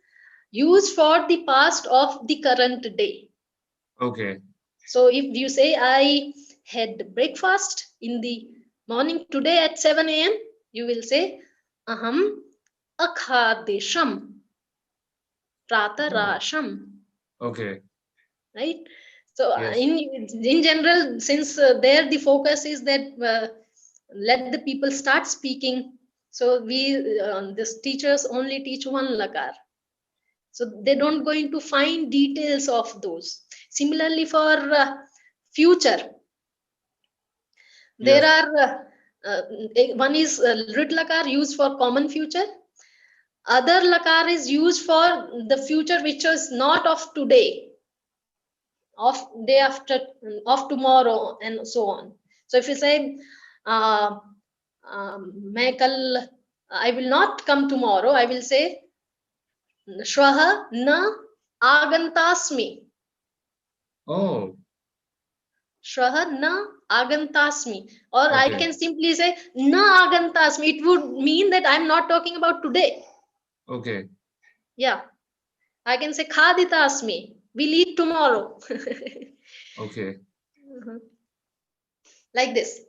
used for the past of the current day. Okay. So if you say I had breakfast in the morning today at 7 a.m., you will say aham akhadesham pratarasham. Okay. Right? So Yes. in general, since there the focus is that let the people start speaking. So this teachers only teach one lakar. So they don't going to find details of those. Similarly for future, there are one is rit lakar used for common future. Other lakar is used for the future which is not of today, of day after, of tomorrow, and so on. So if you say I will not come tomorrow, I will say Shraha na agantasmi. Oh, Shraha na agantasmi. Or I okay. can simply say na agantasmi. It would mean that I'm not talking about today. Okay. Yeah. I can say khaditasmi. We'll eat tomorrow. Okay. Like this.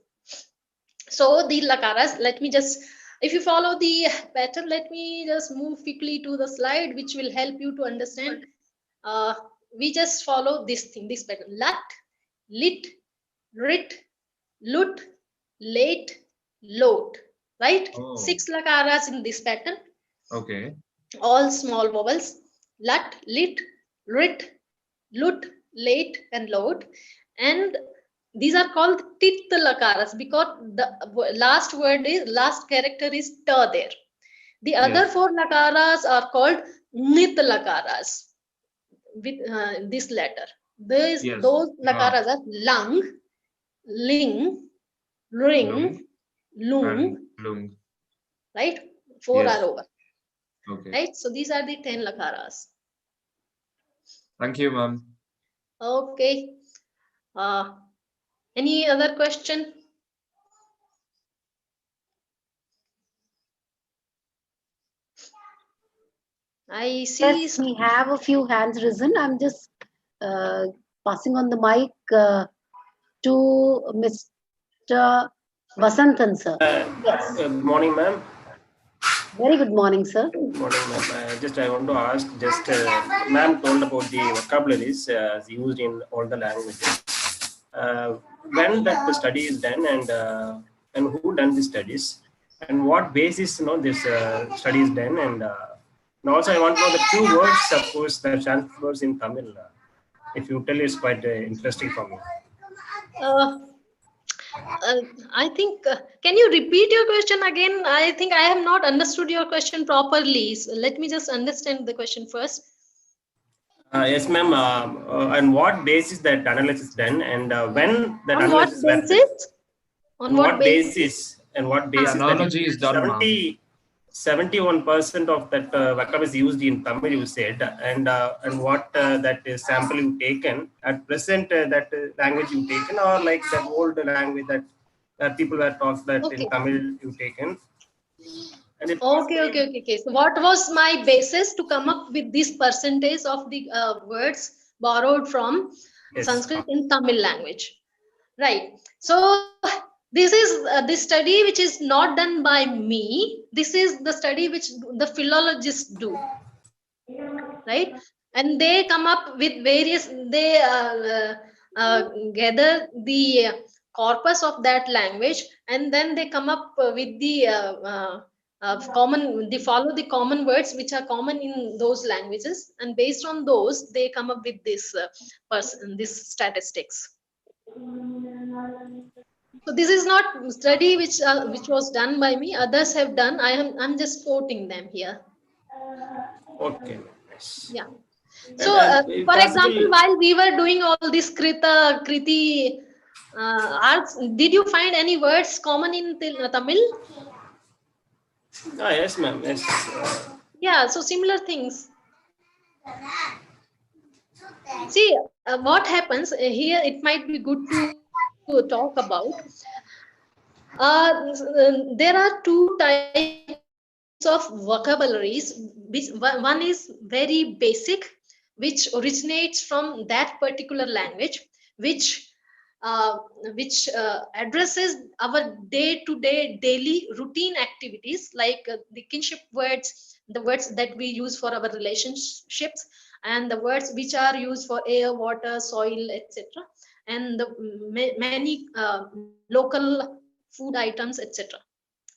So the lakaras, let me just, if you follow the pattern, let me just move quickly to the slide, which will help you to understand. We just follow this thing, this pattern. Lat, lit, rit, lut, late, load. Right? Oh, 6 lakaras in this pattern. okay. All small vowels. Lat, lit, rit, lut, late, and load. And these are called tit lakaras because the last character is ta there. The other Yes. 4 lakaras are called nit lakaras with this letter. Yes. Those Ah, lakaras are lang, ling, ring, lung and lung, lung. right? 4 are Yes. over, Okay. right? So these are the 10 lakaras. Thank you, ma'am. Okay. Uh, any other question? I see. Yes, we have a few hands risen. I'm just uh, passing on the mic to Mr. Vasantan, sir. Yes. Good morning, ma'am. Very good morning, sir. Good morning, ma'am. I want to ask, ma'am told about the vocabularies used in all the languages. When that the study is done and who done the studies and what basis this study is done and also I want to know the two words, suppose the Sanskrit words in Tamil. If you tell, it's quite interesting for me. Uh, I think, can you repeat your question again? I think I have not understood your question properly. So let me just understand the question first. Yes, ma'am. On what basis that analysis is done, and when that On what analysis were done, basis? On on what what basis? basis, and what The basis that analogy is done, ma'am. 71% of that vocab is used in Tamil, you said, and what that sample you taken at present that language you taken, or like that old language that people were taught that in Okay. Tamil you taken. And if Okay. So what was my basis to come up with this percentage of the words borrowed from yes, Sanskrit in Tamil language? Right. So this is the study which is not done by me. This is the study which the philologists do, right? And they come up with various, they gather the corpus of that language, and then they come up with the they follow the common words which are common in those languages, and based on those they come up with this statistics. So this is not study which was done by me. Others have done. I'm just quoting them here. okay, nice. Yeah. So, If for example, possible, while we were doing all this kriti arts, did you find any words common in Tamil? yes, ma'am. Yes. Yeah. So similar things. See, what happens here? It might be good to talk about. There are two types of vocabularies. One is very basic, which originates from that particular language, which addresses our day-to-day daily routine activities, like the kinship words, the words that we use for our relationships, and the words which are used for air, water, soil, etc., and the many local food items, etc.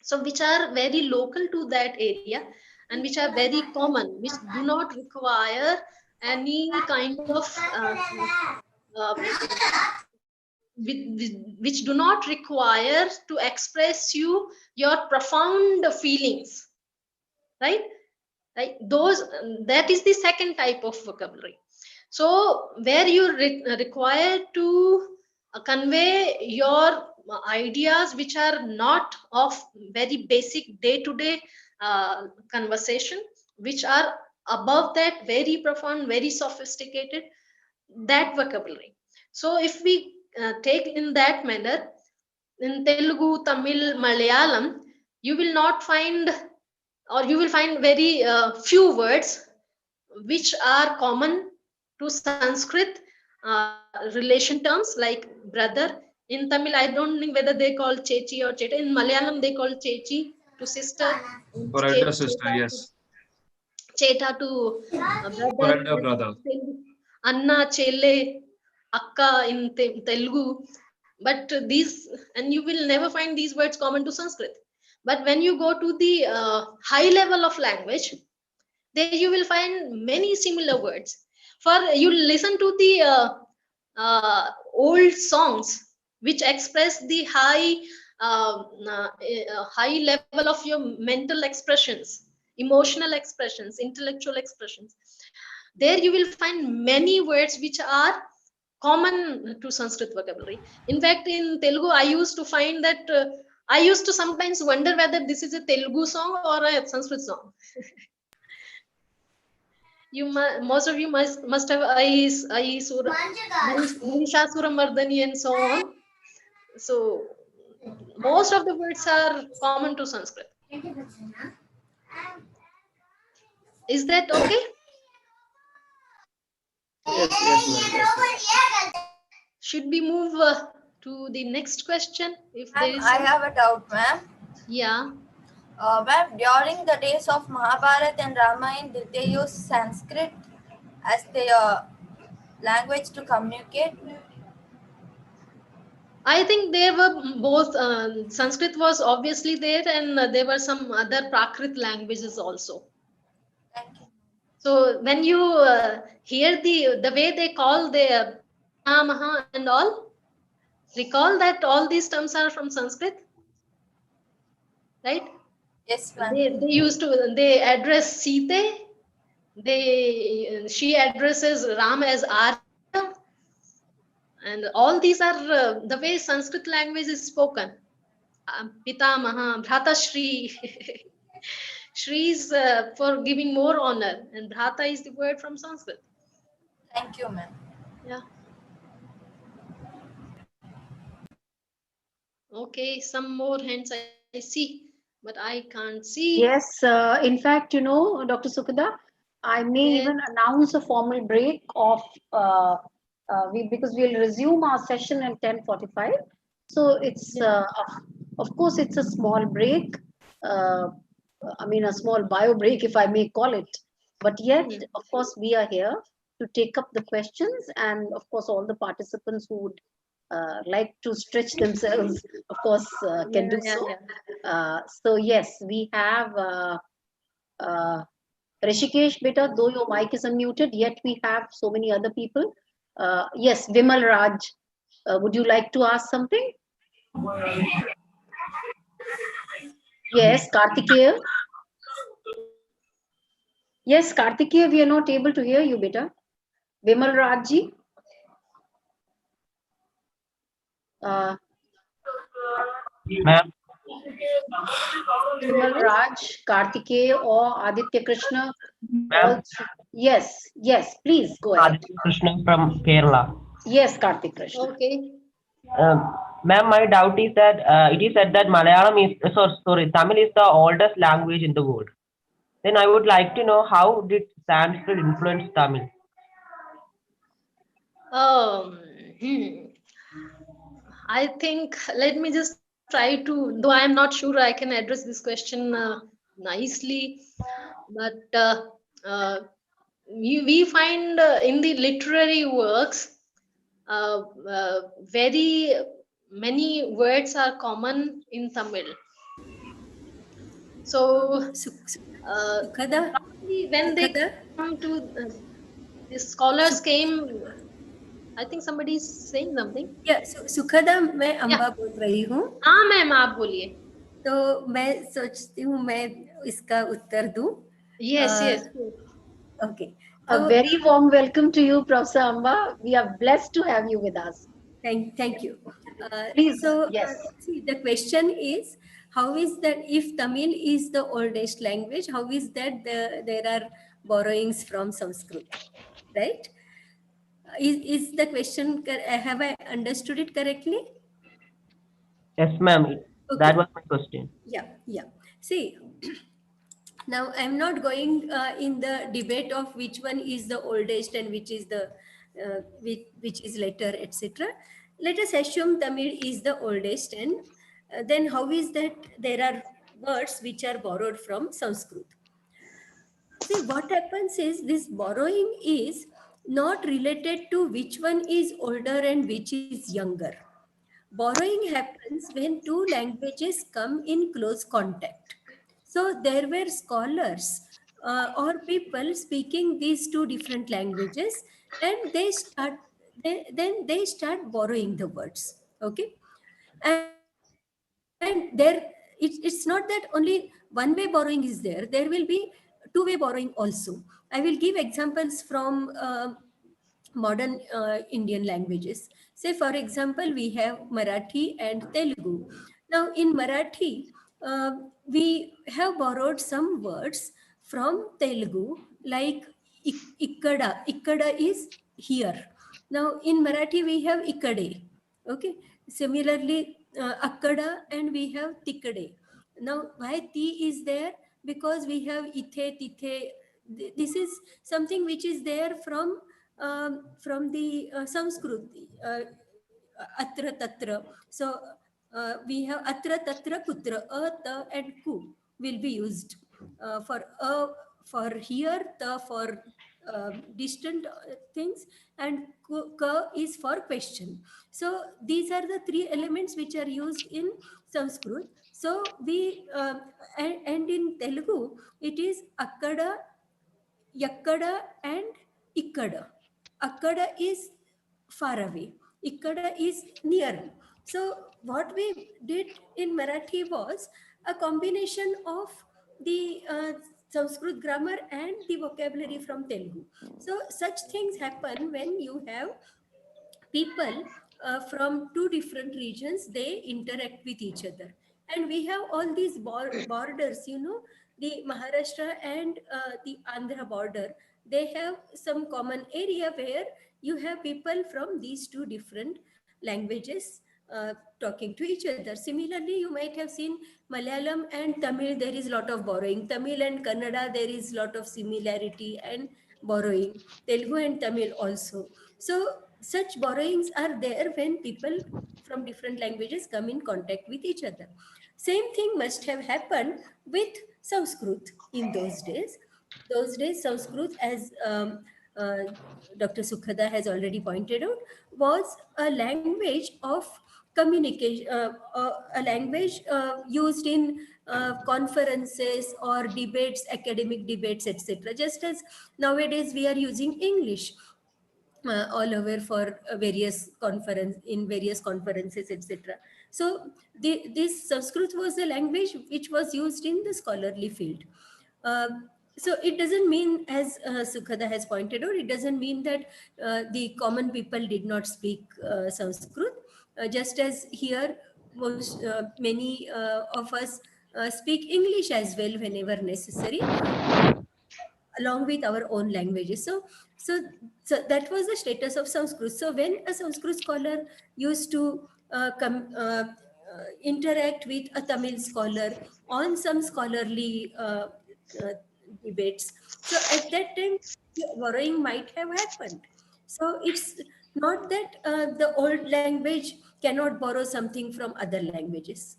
So which are very local to that area, and which are very common, which do not require any kind of uh, which do not require to express your profound feelings, right? Right, those, that is the second type of vocabulary. So where you require to convey your ideas which are not of very basic day to day conversation, which are above that, very profound, very sophisticated, that vocabulary. So if we take in that manner, in Telugu, Tamil, Malayalam, you will not find, or you will find very few words which are common to Sanskrit relation terms, like brother. In Tamil, I don't think whether they call chechi or cheta. In Malayalam, they call chechi to sister, For elder sister, yes. cheta to For brother, elder brother. Anna, Chele, Akka in Telugu. But these, and you will never find these words common to Sanskrit. But when you go to the high level of language, there you will find many similar words. For you listen to the old songs which express the high level of your mental expressions, emotional expressions, intellectual expressions. There you will find many words which are common to Sanskrit vocabulary. In fact, in Telugu, I used to find that I used to sometimes wonder whether this is a Telugu song or a Sanskrit song. Most of you must have Mahishasura Mardani and so on. So most of the words are common to Sanskrit. Is that okay? Yes. Should we move to the next question? If there is, I have a doubt, ma'am. Yeah. Ma'am, during the days of Mahabharata and Ramayana, did they use Sanskrit as their language to communicate? I think they were both. Sanskrit was obviously there, and there were some other Prakrit languages also. Thank you. So when you hear the way they call the Maha and all, recall that all these terms are from Sanskrit, right? Yes, ma'am. They address Sita. She addresses Ram as Arya, and all these are the way Sanskrit language is spoken. Pitamaha, Bhrata Shri. Shri is for giving more honor, and Bhrata is the word from Sanskrit. Thank you, ma'am. Yeah. Okay, some more hands I see, but I can't see. Yes, in fact, Dr. Sukhada, I may Yes. even announce a formal break of because we'll resume our session at 10:45. So it's of course it's a small break. Uh, I mean a small bio break, if I may call it. But yet, of course, we are here to take up the questions, and of course, all the participants who would like to stretch themselves, of course, can do so. So yes, we have Rishikesh, beta, though your mic is unmuted, yet we have so many other people. Yes, Vimal Raj, would you like to ask something? Yes, Kartikeya. Yes, Kartikeya, we are not able to hear you, beta. Vimal Rajji. Ma'am. Vimal Raj, Kartikeya or Aditya Krishna. Ma'am. Yes, please go ahead. Aditya Krishna from Kerala. Yes, Kartik Krishna. Okay. Ma'am, my doubt is that it is said that Malayalam is, Tamil is the oldest language in the world. Then I would like to know, how did Sanskrit influence Tamil? I think, let me just try to, though I am not sure I can address this question nicely, but we find in the literary works very many words are common in Tamil. So when they come to the scholars came, I think somebody is saying something. Yeah, सुखदा मैं अम्बा बोल रही हूँ. हाँ ma'am, आप बोलिए. तो मैं सोचती हूँ मैं इसका उत्तर दूँ. Yes. Okay. A very warm welcome to you, Professor Amba. We are blessed to have you with us. Thank you. Please, so yes. See, the question is, how is that if Tamil is the oldest language, how is that there are borrowings from Sanskrit, right? Is the question, have I understood it correctly? Yes, ma'am. Okay. That was my question. Yeah. See, now I'm not going in the debate of which one is the oldest and which is the which is later, etc. Let us assume Tamil is the oldest, and then how is that there are words which are borrowed from Sanskrit? See, what happens is this borrowing is not related to which one is older and which is younger. Borrowing happens when two languages come in close contact. So there were scholars or people speaking these two different languages, and then they start borrowing the words. Okay, and it's not that only one way borrowing is there. There will be two-way borrowing also. I will give examples from modern Indian languages. Say, for example, we have Marathi and Telugu. Now, in Marathi, we have borrowed some words from Telugu, like ikkada. Ikkada is here. Now, in Marathi, we have ikkade. Okay. Similarly, akkada, and we have tikade. Now, why ti is there? Because we have ithe, tithe. This is something which is there from the Sanskrit, atra tatra. So we have atra tatra kutra, ta and ku will be used for here, ta for distant things, and ka is for question. So these are the three elements which are used in Sanskrit. So and in Telugu it is akkada, yakkada, and ikkada. Akkada is far away, ikkada is near. So what we did in Marathi was a combination of the Sanskrit grammar and the vocabulary from Telugu. So such things happen when you have people from two different regions, they interact with each other. And we have all these borders, the Maharashtra and the Andhra border, they have some common area where you have people from these two different languages talking to each other. Similarly, you might have seen Malayalam and Tamil, there is a lot of borrowing. Tamil and Kannada, there is a lot of similarity and borrowing. Telugu and Tamil also. So such borrowings are there when people from different languages come in contact with each other. Same thing must have happened with Sanskrit in those days. Those days, Sanskrit, as Dr. Sukhada has already pointed out, was a language of communication, a language used in conferences or debates, academic debates, etc. Just as nowadays we are using English all over for various conferences, etc. So this Sanskrit was the language which was used in the scholarly field. So it doesn't mean, as Sukhada has pointed out, it doesn't mean that the common people did not speak Sanskrit. Just as here, many of us speak English as well whenever necessary, along with our own languages. So that was the status of Sanskrit. So when a Sanskrit scholar used to interact with a Tamil scholar on some scholarly debates, so at that time borrowing might have happened. So it's not that the old language cannot borrow something from other languages.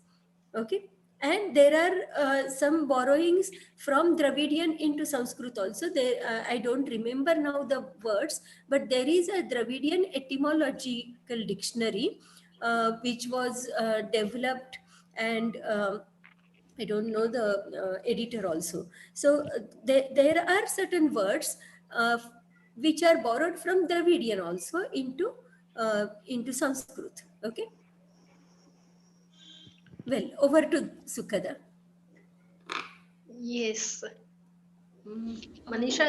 Okay. And there are some borrowings from Dravidian into Sanskrit also. I don't remember now the words, but there is a Dravidian etymological dictionary which was developed, and I don't know the editor also. So there are certain words which are borrowed from Dravidian also into Sanskrit. Okay. Well, over to Sukhada. Yes. Manisha